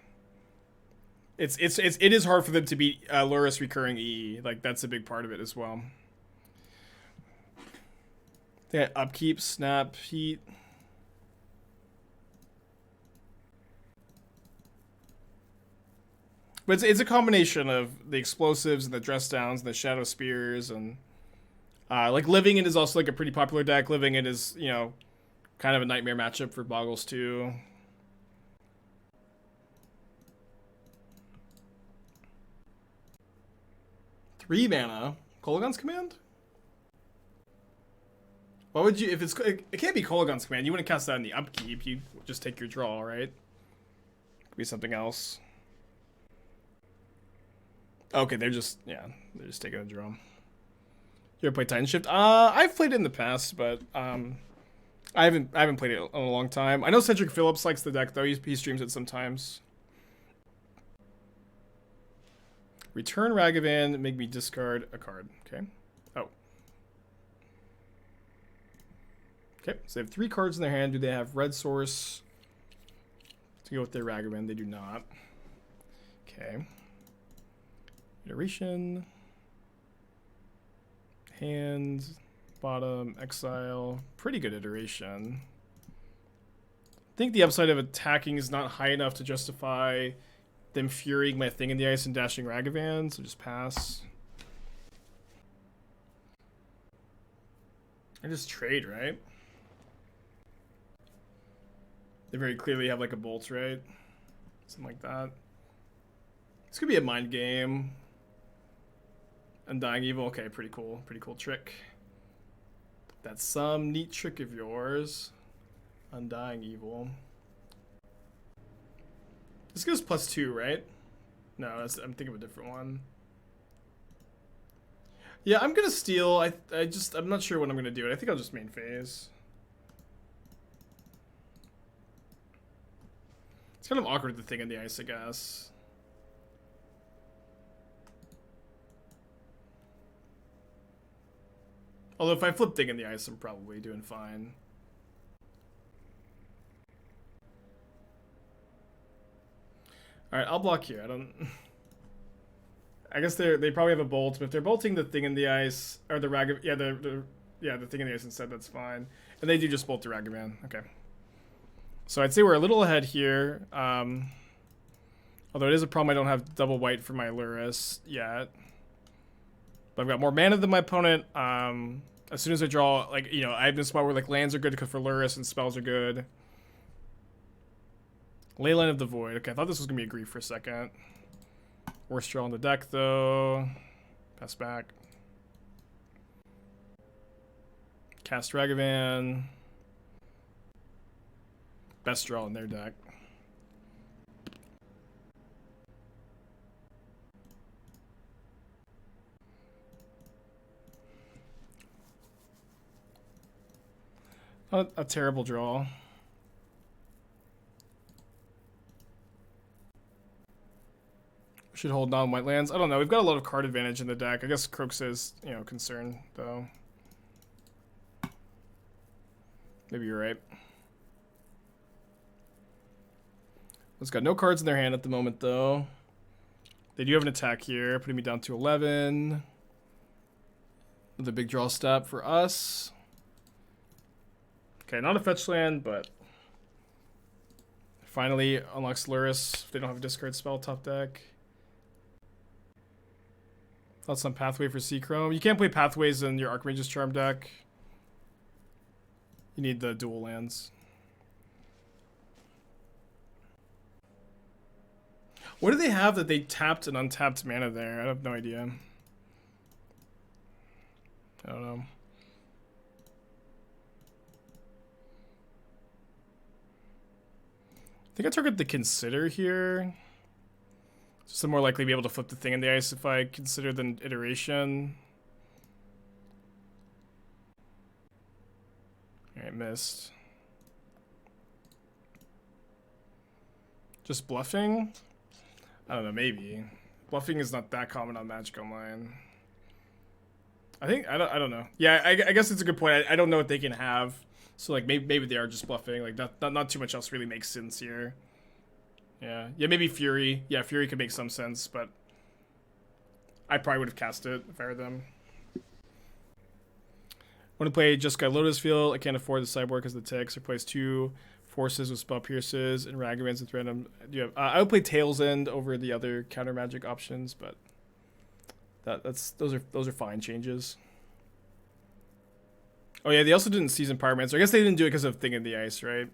it is hard for them to beat Lurrus recurring EE. Like that's a big part of it as well. They got Upkeep, Snap, Heat. But it's a combination of the explosives and the dress downs and the shadow spears and like Living It is also like a pretty popular deck. Living It is, you know, kind of a nightmare matchup for Boggles too. Three mana. Kolaghan's Command? Why would you, if it's, it can't be Kolaghan's Command. You wouldn't cast that in the upkeep. You just take your draw, right? Could be something else. Okay, they're just taking a draw. You ever play Titan Shift? I've played it in the past, but I haven't played it in a long time. I know Cedric Phillips likes the deck though. He streams it sometimes. Return Ragavan, make me discard a card. Okay. Oh. Okay, so they have 3 cards in their hand. Do they have red source to go with their Ragavan? They do not. Okay. Iteration. Hand. Bottom. Exile. Pretty good iteration. I think the upside of attacking is not high enough to justify them furying my Thing in the Ice and dashing Ragavan, so just pass. I just trade, right? They very clearly have like a bolt, right? Something like that. This could be a mind game. Undying Evil, okay, pretty cool trick. That's some neat trick of yours. Undying Evil. This goes +2, right? No, I'm thinking of a different one. Yeah, I'm gonna steal. I'm not sure when I'm gonna do it. I think I'll just main phase. It's kind of awkward the Thing in the Ice, I guess. Although if I flip Thing in the Ice, I'm probably doing fine. Alright, I'll block here. I guess they probably have a bolt, but if they're bolting the Thing in the Ice, or the the Thing in the Ice instead, that's fine. And they do just bolt the Ragavan. Okay. So I'd say we're a little ahead here. Although it is a problem I don't have double white for my Lurrus yet. But I've got more mana than my opponent. As soon as I draw, like, you know, I have this spot where, like, lands are good for Lurrus and spells are good. Leyline of the Void. Okay, I thought this was going to be a grief for a second. Worst draw on the deck, though. Pass back. Cast Ragavan. Best draw in their deck. A terrible draw. Should hold non-white lands. I don't know. We've got a lot of card advantage in the deck. I guess Crooks is, you know, concerned, though. Maybe you're right. It's got no cards in their hand at the moment, though. They do have an attack here, putting me down to 11. Another big draw step for us. Okay, not a fetch land, but finally unlocks Lurrus. If they don't have a discard spell top deck. Thoughts on Pathway for Seachrome? You can't play Pathways in your Archmage's Charm deck. You need the dual lands. What do they have that they tapped and untapped mana there? I have no idea. I don't know. I think I target the Consider here. Just more likely to be able to flip the thing in the ice if I consider the iteration. Alright, missed. Just bluffing? I don't know, maybe. Bluffing is not that common on Magic Online. I don't know. Yeah, I guess it's a good point. I don't know what they can have. So like maybe they are just bluffing. Like not too much else really makes sense here. Yeah, maybe Fury. Yeah, Fury could make some sense, but I probably would have cast it if I were them. Want to play Jeskai Lotus Field? I can't afford the sideboard because of the ticks. Replace 2 forces with spell pierces and Ragavans with random. I would play Tails End over the other counter magic options, but those are fine changes. Oh yeah, they also didn't season Pyromancer. I guess they didn't do it because of Thing in the Ice, right?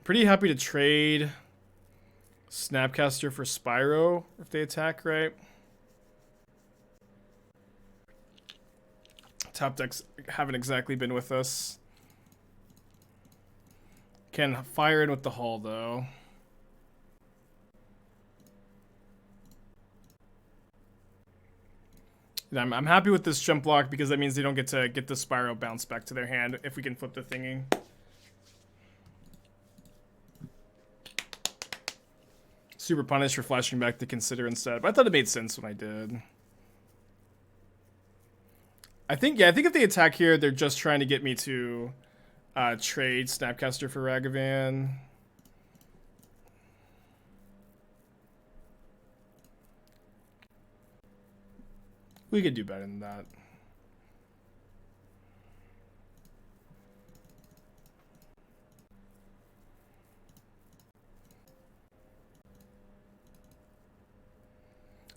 Pretty happy to trade Snapcaster for Spyro if they attack, right? Top decks haven't exactly been with us. Can fire in with the Hull, though. And I'm happy with this jump block because that means they don't get to get the Spyro bounce back to their hand if we can flip the thingy. Super punished for flashing back to Consider instead, but I thought it made sense when I did. I think if they attack here, they're just trying to get me to trade Snapcaster for Ragavan. We could do better than that.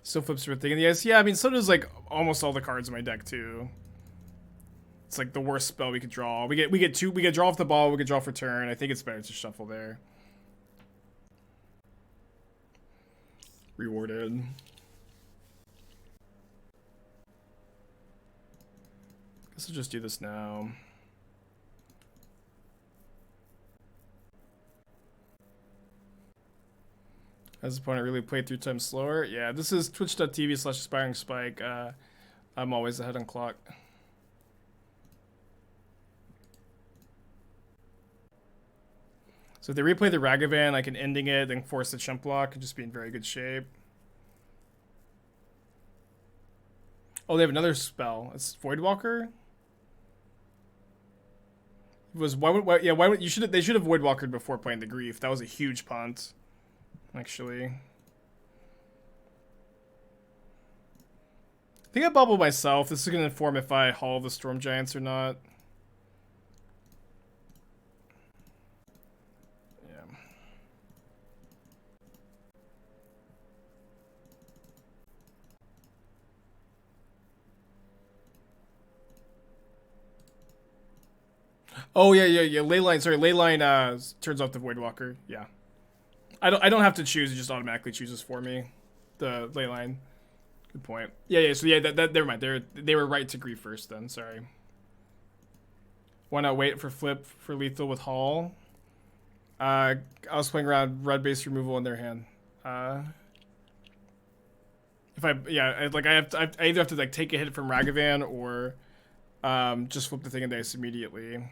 Still flips for Thing in the Ice. Yeah, I mean, so does like almost all the cards in my deck too. It's like the worst spell we could draw. We get draw off the ball. We could draw for turn. I think it's better to shuffle there. Rewarded. Guess I'll just do this now. Has the opponent really played 3 times slower? Yeah, this is twitch.tv/aspiring spike. I'm always ahead on clock. So if they replay the Ragavan, I can ending it, then force the chump block, and just be in very good shape. Oh, they have another spell. It's Voidwalker. It was why would you should they should have Voidwalkered before playing the Grief. That was a huge punt, actually. I think I Bauble myself. This is gonna inform if I haul the Storm Giants or not. Oh yeah. Leyline, sorry, Leyline turns off the Voidwalker. Yeah. I don't have to choose, it just automatically chooses for me. The Leyline. Good point. Yeah, so yeah, that never mind. They were right to grief first then, sorry. Why not wait for flip for lethal with Hall? I was playing around red base removal in their hand. If I either have to like take a hit from Ragavan or just flip the thing in dice immediately.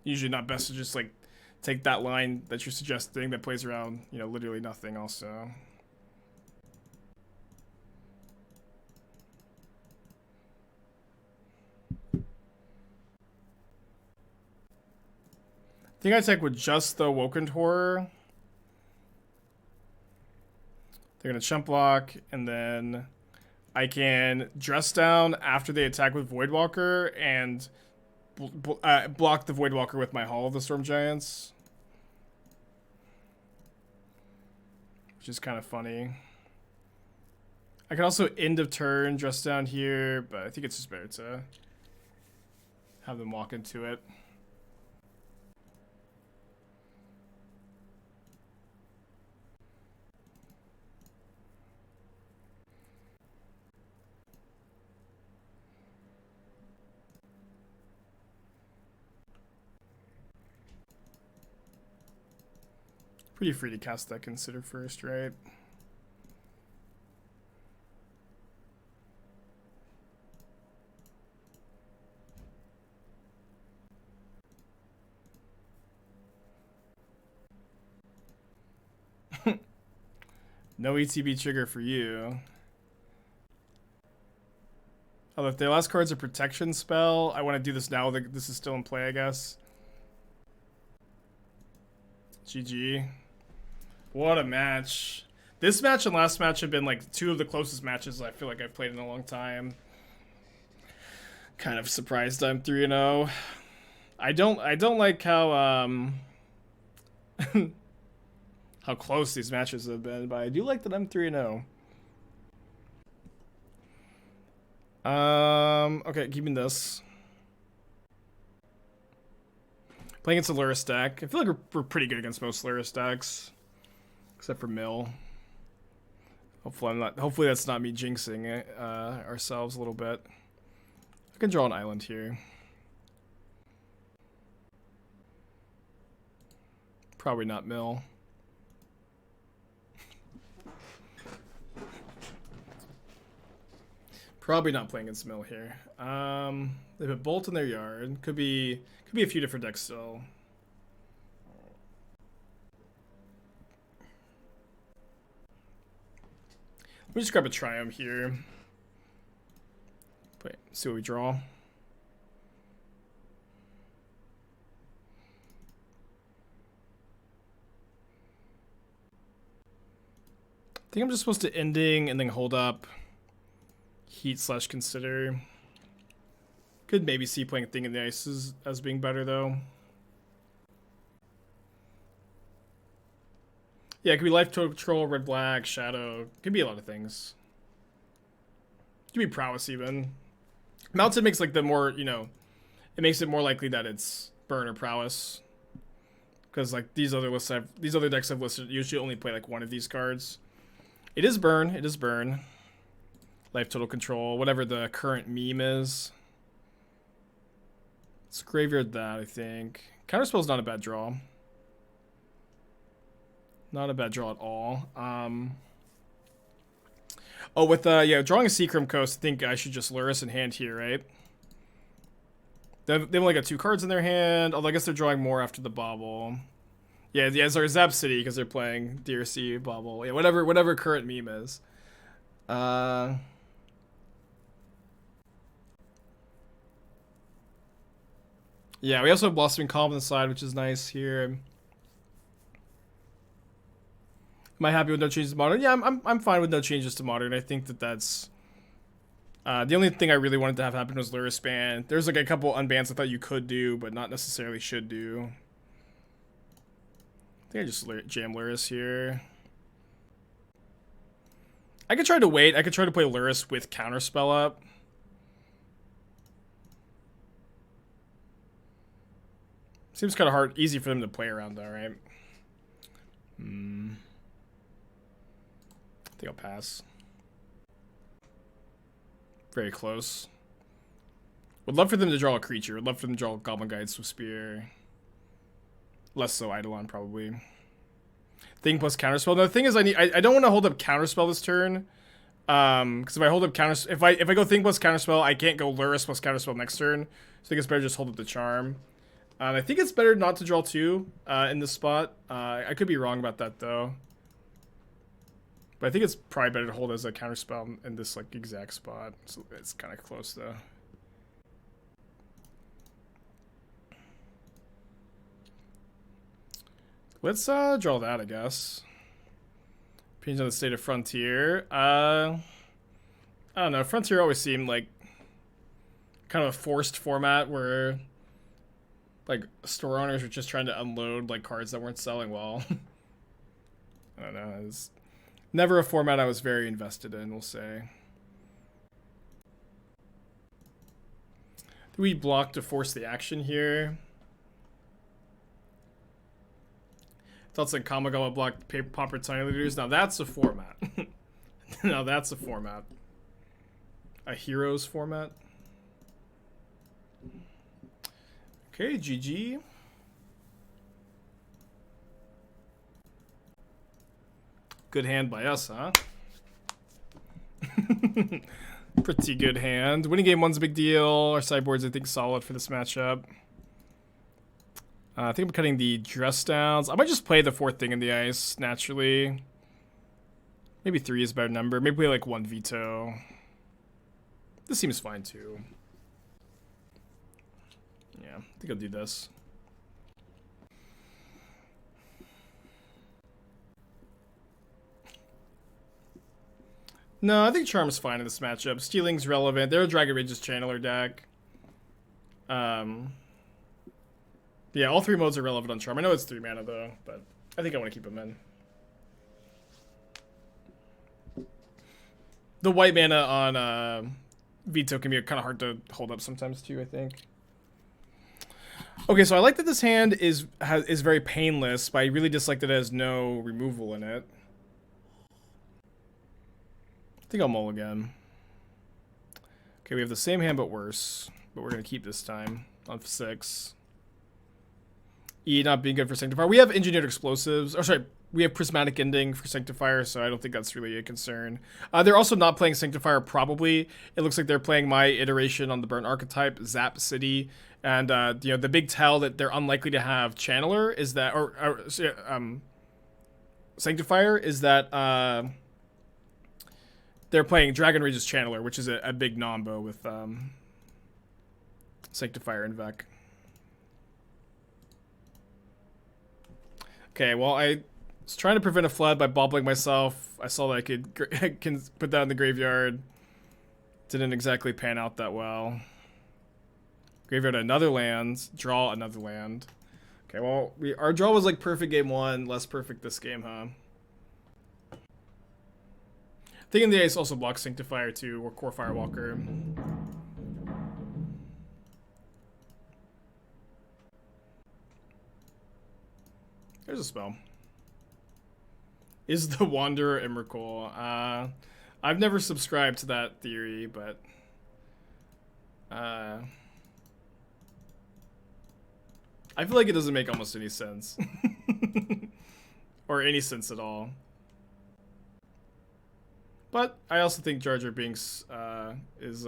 Usually not best to just like take that line that you're suggesting that plays around, you know, literally nothing also. I think I attack with just the Woken Horror. They're going to chump block, and then I can dress down after they attack with Voidwalker and block the Voidwalker with my Hall of the Storm Giants. Which is kind of funny. I can also end of turn dress down here, but I think it's just better to have them walk into it. Pretty free to cast that Consider first, right? No ETB trigger for you. Oh, if their last card's a protection spell, I want to do this now. This is still in play, I guess. GG. What a match. This match and last match have been like two of the closest matches I feel like I've played in a long time. Kind of surprised I'm 3-0. I don't like how how close these matches have been, but I do like that I'm 3-0. Okay, keeping this. Playing against a Lurrus deck. I feel like we're pretty good against most Lurrus decks. Except for Mill. Hopefully that's not me jinxing it, ourselves a little bit. I can draw an island here. Probably not Mill. Probably not playing against Mill here. They have a Bolt in their yard. Could be a few different decks still. Let me just grab a Triome here. Wait, see what we draw. I think I'm just supposed to ending and then hold up. Heat / Consider. Could maybe see playing Thing in the Ice as being better though. Yeah, it could be Life Control, Red Black, Shadow. Could be a lot of things. Could be Prowess even. Mountain makes like the more, you know, it makes it more likely that it's Burn or Prowess. Because like these other decks I've listed usually only play like one of these cards. It is Burn. It is Burn. Life Total Control, whatever the current meme is. Let's graveyard that, I think. Counterspell's not a bad draw. Not a bad draw at all. Oh, with yeah, drawing a Seachrome Coast, I think I should just Lurrus in hand here, right? They've only got 2 cards in their hand, although I guess they're drawing more after the Bauble. Yeah, sorry, Zap City, because they're playing DRC, Bauble. Yeah, whatever current meme is. Yeah, we also have Blossoming Calm on the side, which is nice here. Am I happy with no changes to Modern? Yeah, I'm fine with no changes to Modern. I think that's... the only thing I really wanted to have happen was Lurrus ban. There's like a couple unbans I thought you could do, but not necessarily should do. I think I just jam Lurrus here. I could try to wait. I could try to play Lurrus with Counterspell up. Seems kind of hard, easy for them to play around though, right? I think I'll pass. Very close. Would love for them to draw a creature. Would love for them to draw Goblin Guide, Swift Spear. Less so Eidolon, probably. Thing plus Counterspell. No, the thing is, I don't want to hold up Counterspell this turn. Because if I hold up if I go Thing plus Counterspell, I can't go Lurrus plus Counterspell next turn. So I think it's better just hold up the Charm. I think it's better not to draw 2 in this spot. I could be wrong about that though. But I think it's probably better to hold as a Counterspell in this like exact spot. So it's kind of close though. Let's draw that, I guess. Depends on the state of Frontier. I don't know. Frontier always seemed like kind of a forced format where like store owners were just trying to unload like cards that weren't selling well. I don't know. It was never a format I was very invested in, we'll say. Do we block to force the action here? Thoughts like Kamigawa blocked Paper Popper Tiny Leaders. Now that's a format. Now that's a format. A Heroes format. Okay, GG. Good hand by us, huh? Pretty good hand. Winning game 1's a big deal. Our sideboard's, I think, solid for this matchup. I think I'm cutting the dress downs. I might just play the 4th thing in the ice naturally. Maybe 3 is a better number. Maybe play like 1 veto. This seems fine too. Yeah, I think I'll do this. No, I think Charm's fine in this matchup. Stealing's relevant. They're a Dragon Rage's Channeler deck. Yeah, all 3 modes are relevant on Charm. I know it's 3 mana though, but I think I want to keep them in. The white mana on Veto can be kind of hard to hold up sometimes too, I think. Okay, so I like that this hand is very painless, but I really dislike that it has no removal in it. I think I'll mulligan. Okay, we have the same hand but worse, but we're going to keep this time on 6. E not being good for Sanctifier. We have Engineered Explosives. Or sorry, we have Prismatic Ending for Sanctifier, so I don't think that's really a concern. They're also not playing Sanctifier, probably. It looks like they're playing my iteration on the Burn Archetype, Zap City. And, you know, the big tell that they're unlikely to have Channeler is that, Sanctifier is that, they're playing Dragon Rage's Channeler, which is a big nombo with, Sanctifier and Vec. Okay, well, I was trying to prevent a flood by bobbling myself. I saw that I can put that in the graveyard. Didn't exactly pan out that well. Graveyard another land, draw another land. Okay, well, our draw was like perfect game 1, less perfect this game, huh? Thinking the ace also blocks Sanctifier too, or Core Firewalker. There's a spell. Is the Wanderer Emrakul? I've never subscribed to that theory, but I feel like it doesn't make almost any sense. Or any sense at all. But I also think Jar Jar Binks is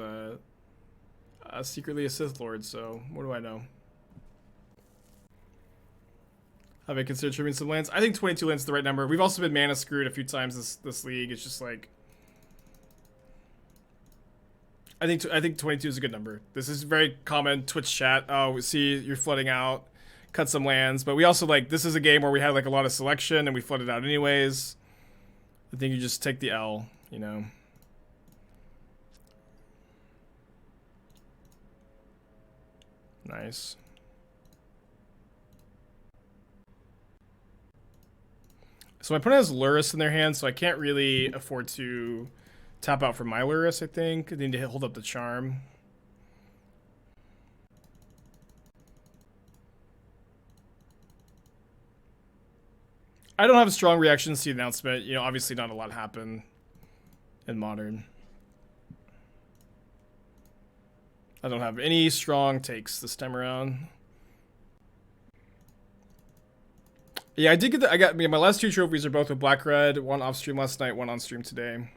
secretly a Sith Lord, so what do I know? Have I considered trimming some lands? I think 22 lands is the right number. We've also been mana screwed a few times this league. It's just like I think 22 is a good number. This is very common Twitch chat. Oh, see, you're flooding out, cut some lands. But we also like this is a game where we had like a lot of selection and we flooded out anyways. I think you just take the L, you know. Nice. So my opponent has Lurrus in their hand, so I can't really afford to tap out for my Lurrus, I think. I need to hold up the Charm. I don't have strong reactions to the announcement. You know, obviously not a lot happened in Modern. I don't have any strong takes this time around. Yeah, I did get my last 2 trophies are both with black red. One off stream last night, one on stream today.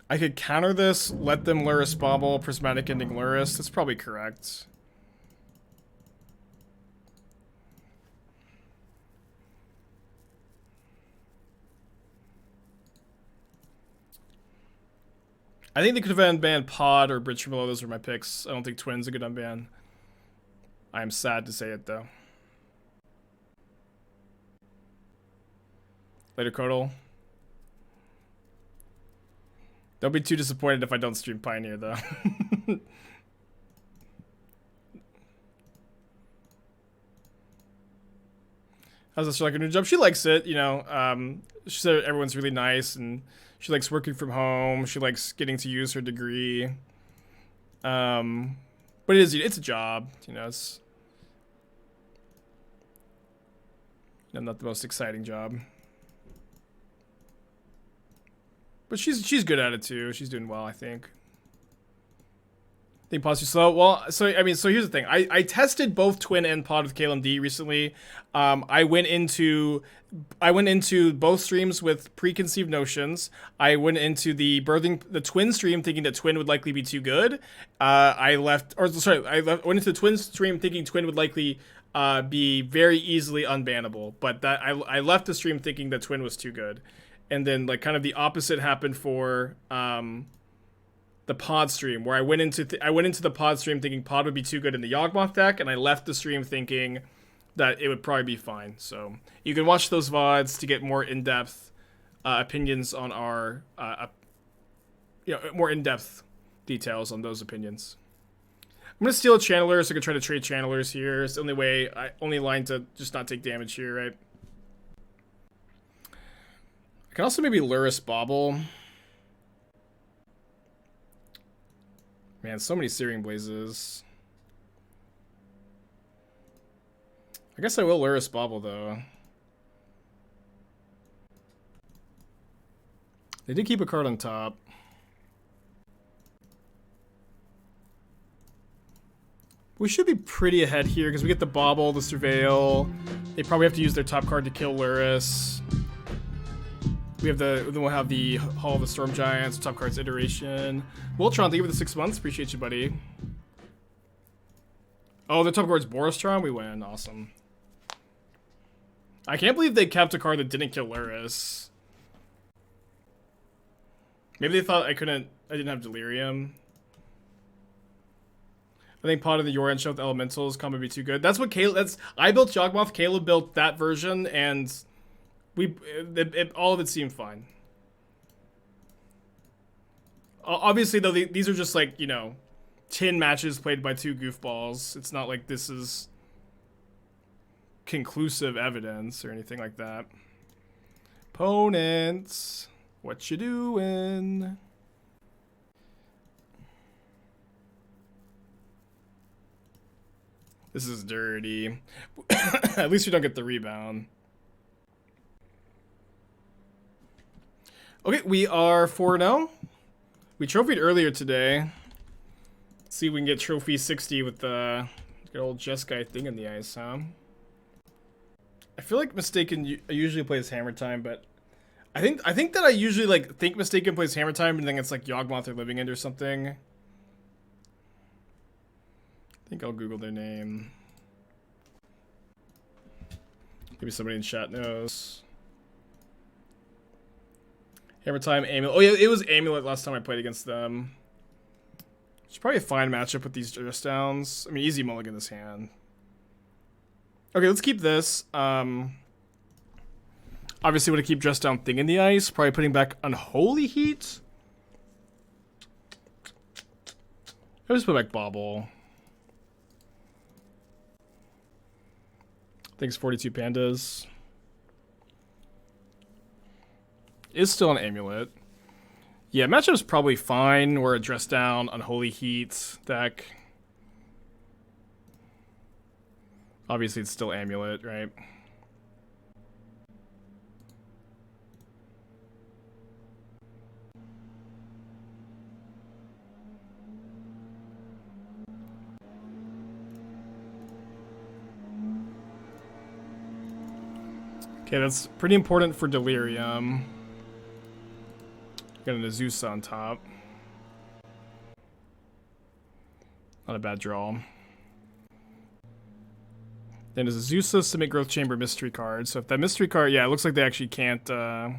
I could counter this, let them Lurrus Bauble, Prismatic Ending Lurrus. That's probably correct. I think they could have unbanned Pod or Bridge from Below. Those are my picks. I don't think Twin's a good unban. I am sad to say it, though. Later, Codal. Don't be too disappointed if I don't stream Pioneer, though. How's this like a new job? She likes it, you know. She said everyone's really nice, and she likes working from home. She likes getting to use her degree. But it's a job, you know. It's not the most exciting job. But she's good at it too. She's doing well, I think. Think Pod's too slow. Well, so here's the thing. I tested both Twin and Pod with KLMD recently. I went into both streams with preconceived notions. I went into the Twin stream thinking that Twin would likely be too good. I went into the Twin stream thinking Twin would likely be very easily unbannable. But that I left the stream thinking that Twin was too good. And then like kind of the opposite happened for the Pod stream, where I went into the Pod stream thinking Pod would be too good in the Yawgmoth deck, and I left the stream thinking that it would probably be fine. So you can watch those VODs to get more in-depth opinions on our, more in-depth details on those opinions. I'm gonna steal a Channeler, so I can try to trade Channelers here. It's the only line to just not take damage here, right? I can also maybe Lurrus Bauble. Man, so many Searing Blazes. I guess I will Lurrus Bauble, though. They did keep a card on top. We should be pretty ahead here, because we get the Bauble, the Surveil. They probably have to use their top card to kill Lurrus. We'll have the Hall of the Storm Giants, top cards iteration. Wiltron, thank you for the 6 months. Appreciate you, buddy. Oh, the top card's Boristron. We win. Awesome. I can't believe they kept a card that didn't kill Lurrus. Maybe they thought I didn't have Delirium. I think Pod in the Yoran show with Elementals combo would be too good. That's what I built Yawgmoth, Caleb built that version, and all of it seemed fine. Obviously, though, these are just like, 10 matches played by 2 goofballs. It's not like this is conclusive evidence or anything like that. Opponents, what you doing? This is dirty. At least we don't get the rebound. Okay, we are 4-0. We trophied earlier today. Let's see if we can get trophy 60 with the good old Jeskai thing in the ice, huh? I feel like Mistaken usually plays Hammer Time, but I think that I usually think Mistaken plays Hammer Time and then it's like Yawgmoth or Living End or something. I think I'll Google their name. Maybe somebody in chat knows. Hammer Time, Amulet. Oh yeah, it was Amulet last time I played against them. It's probably a fine matchup with these Dress Downs. I mean, easy mulligan this hand. Okay, let's keep this. Obviously, want to keep Dress Down Thing in the ice. Probably putting back Unholy Heat. I'll just put back Bauble. Thanks, 42 Pandas. Is still an Amulet. Yeah, matchup's probably fine. We're a Dress Down, Unholy Heat deck. Obviously, it's still Amulet, right? Okay, that's pretty important for Delirium. Got an Azusa on top. Not a bad draw. Then there's Azusa, Submit Growth Chamber, Mystery card. So if that Mystery card, yeah, it looks like they actually can't do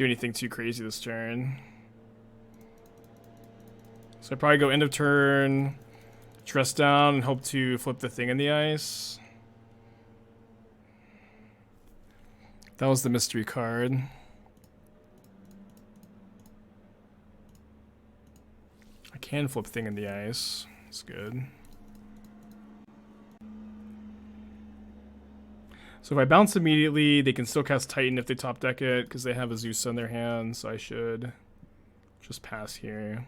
anything too crazy this turn. So I probably go end of turn, dress down, and hope to flip the thing in the ice. That was the mystery card. I can flip thing in the ice. That's good. So if I bounce immediately, they can still cast Titan if they top deck it, because they have a Zeus in their hand, so I should just pass here.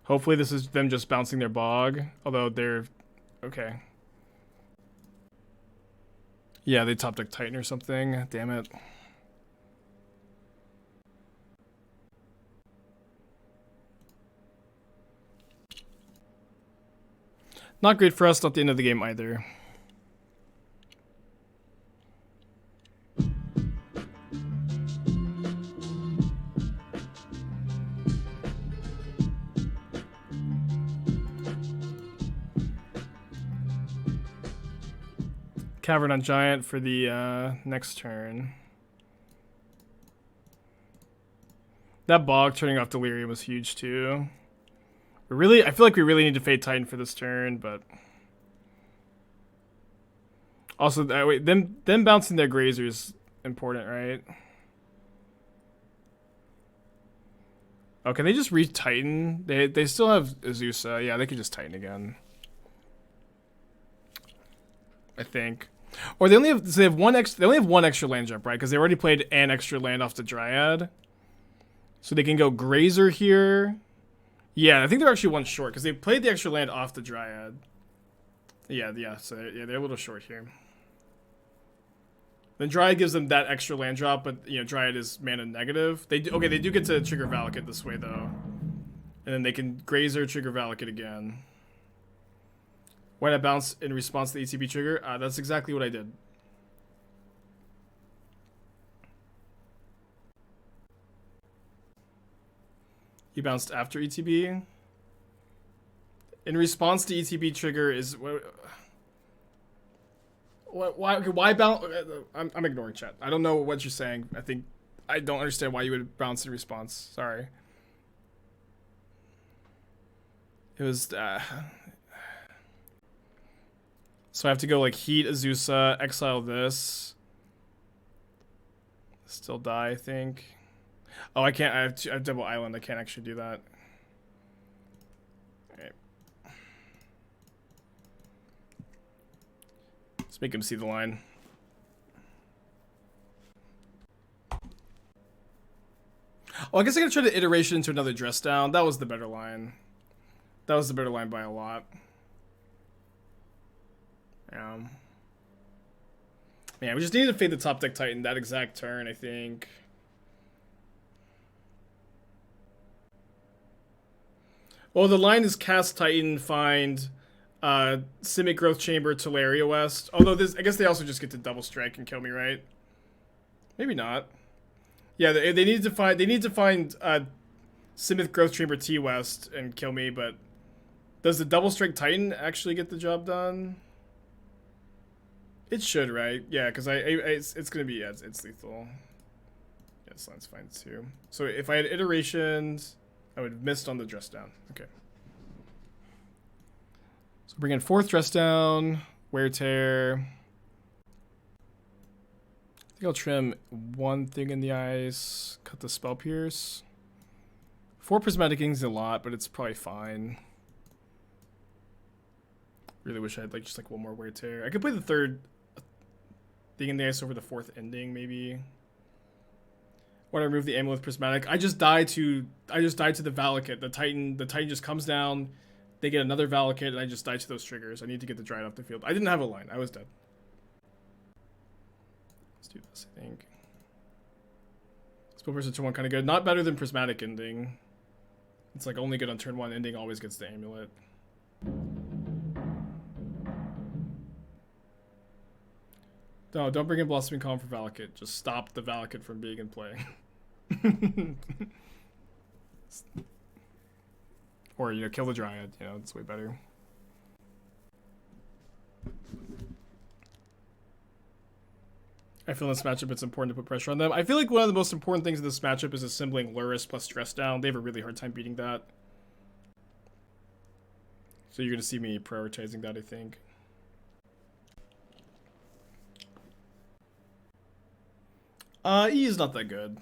Hopefully this is them just bouncing their bog, although they're... okay. Yeah, they top deck Titan or something. Damn it. Not great for us, not the end of the game either. Cavern on Giant for the next turn. That bog turning off Delirium was huge too. I feel like we really need to Fate Titan for this turn, but also wait, them bouncing their Grazer is important, right? Oh, can they just re-Titan? They still have Azusa. Yeah, they could just Titan again. I think. Or they only have one extra land drop, right? Because they already played an extra land off the Dryad. So they can go Grazer here. Yeah, I think they're actually one short because they played the extra land off the Dryad. Yeah, so they're a little short here. Then Dryad gives them that extra land drop, but you know, Dryad is mana negative. They do get to trigger Valakut this way though. And then they can Grazer, trigger Valakut again. When I bounce in response to the ETB trigger, that's exactly what I did. You bounced after ETB. In response to ETB trigger is why bounce? I'm ignoring chat. I don't know what you're saying. I don't understand why you would bounce in response. Sorry. It was so I have to go like Heat Azusa, exile this. Still die, I think. Oh, I can't. I have double island. I can't actually do that. Alright. Let's make him see the line. Oh, I guess I gotta try to iteration into another dress down. That was the better line. That was the better line by a lot. Man, we just needed to fade the top deck Titan that exact turn, I think. Well, the line is cast Titan, find Simic Growth Chamber, Teleria West. Although this, I guess they also just get to double strike and kill me, right? Maybe not. Yeah, they need to find Simic Growth Chamber T West and kill me, but does the double strike Titan actually get the job done? It should, right? Yeah, because it's gonna be it's lethal. Yeah, this line's fine too. So if I had iterations, I would have missed on the dress down. Okay. So bring in fourth dress down, wear tear. I think I'll trim one thing in the ice, cut the spell pierce. 4 prismatic endings is a lot, but it's probably fine. Really wish I had just one more wear tear. I could play the third thing in the ice over the fourth ending, maybe. When I remove the amulet with Prismatic, I just die to the Valakut. The Titan just comes down. They get another Valakut, and I just die to those triggers. I need to get the Dryad off the field. I didn't have a line. I was dead. Let's do this, I think. Spell Burst turn 1 kind of good. Not better than Prismatic Ending. It's like only good on turn 1. Ending always gets the amulet. No, don't bring in Blossoming Calm for Valakut. Just stop the Valakut from being in play. Or, you know, kill the Dryad. You know, it's way better. I feel in this matchup it's important to put pressure on them. I feel like one of the most important things in this matchup is assembling Lurrus plus Stress Down. They have a really hard time beating that. So you're going to see me prioritizing that, I think. E is not that good.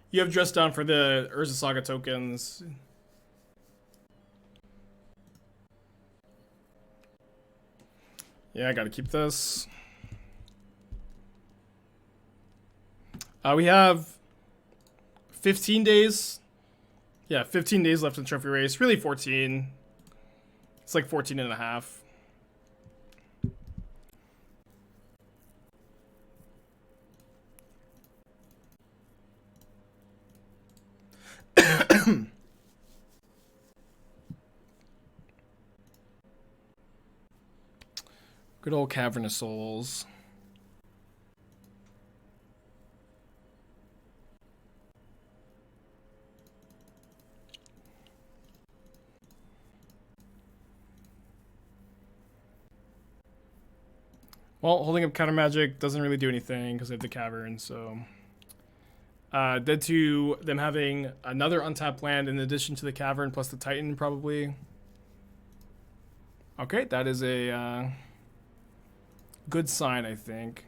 You have Dress Down for the Urza Saga tokens. Yeah, I gotta keep this. We have 15 days. Yeah, 15 days left in Trophy Race. Really 14. It's like 14 and a half. Good old Cavernous Souls. Well, holding up Counter Magic doesn't really do anything because they have the Cavern, so... dead to them having another untapped land in addition to the Cavern plus the Titan, probably. Okay, that is a good sign, I think.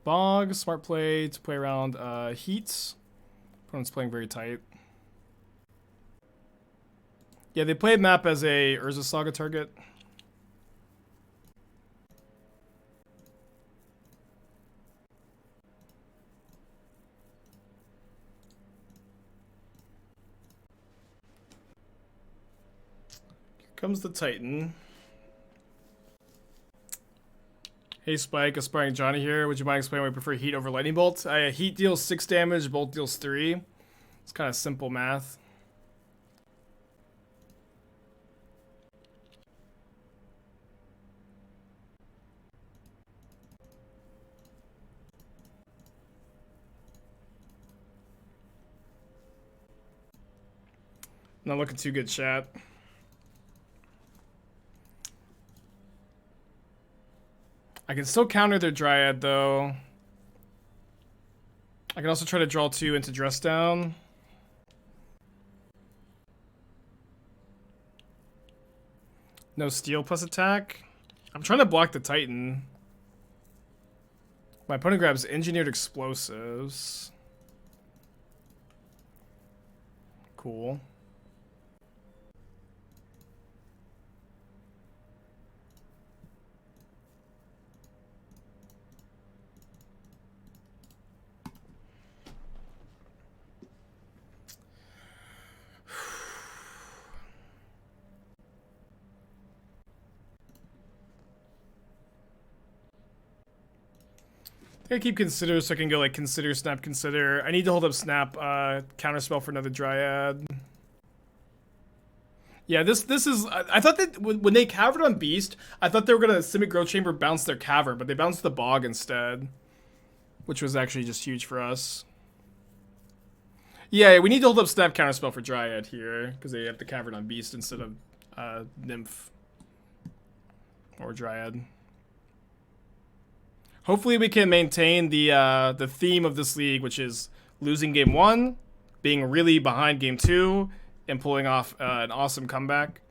Bog, smart play to play around Heat. Opponent's playing very tight. Yeah, they played map as a Urza Saga target. Comes the Titan. Hey Spike, Aspiring Johnny here. Would you mind explaining why you prefer Heat over Lightning Bolt? Heat deals 6 damage, Bolt deals 3. It's kind of simple math. Not looking too good, chat. I can still counter their Dryad, though. I can also try to draw 2 into Dress Down. No steal plus attack. I'm trying to block the Titan. My opponent grabs Engineered Explosives. Cool. I keep Consider so I can go like Consider, Snap, Consider. I need to hold up Snap, Counterspell for another Dryad. Yeah, this is... I thought that when they Cavern on Beast, I thought they were going to Simic Growth Chamber bounce their Cavern, but they bounced the Bog instead. Which was actually just huge for us. Yeah, we need to hold up Snap Counterspell for Dryad here, because they have the Cavern on Beast instead of Nymph. Or Dryad. Hopefully we can maintain the theme of this league, which is losing game 1, being really behind game 2, and pulling off an awesome comeback.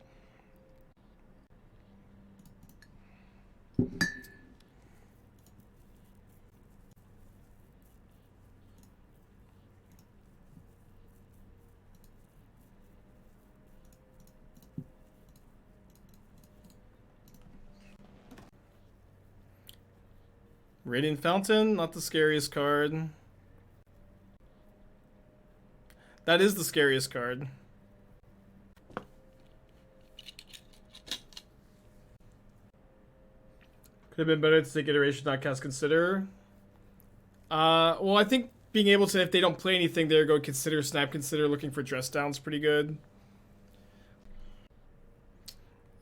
Radiant Fountain, not the scariest card. That is the scariest card. Could have been better to take Iteration, not cast Consider. Well, I think being able to, if they don't play anything there, go Consider, Snap Consider, looking for Dress Down's pretty good.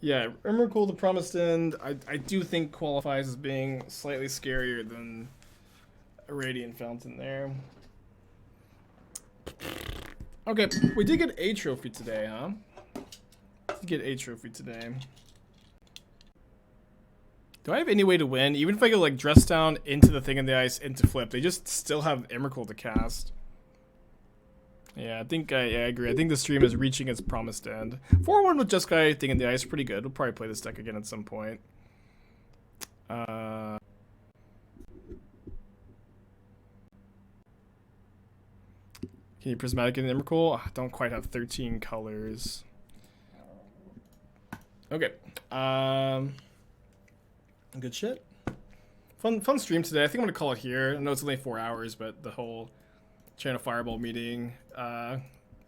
Yeah, Emrakul, the Promised End, I do think qualifies as being slightly scarier than a Radiant Fountain there. Okay, we did get a trophy today, huh? Did get a trophy today. Do I have any way to win? Even if I go like Dress Down into the Thing in the Ice into flip, they just still have Emrakul to cast. Yeah, I think I agree. I think the stream is reaching its promised end. 4-1 with Jeskai, Thing in the Ice, pretty good. We'll probably play this deck again at some point. Can you Prismatic Ending Emrakul? Oh, don't quite have 13 colors. Okay. Good shit. Fun stream today. I think I'm gonna call it here. I know it's only 4 hours, but the whole Channel Fireball meeting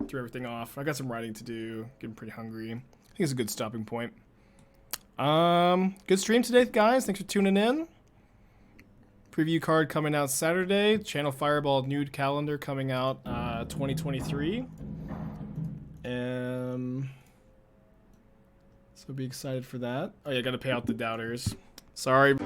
threw everything off. I got some writing to do. Getting pretty hungry. I think it's a good stopping point. Good stream today, guys. Thanks for tuning in. Preview card coming out Saturday. Channel Fireball nude calendar coming out 2023. So be excited for that. Oh yeah, gotta pay out the doubters. Sorry.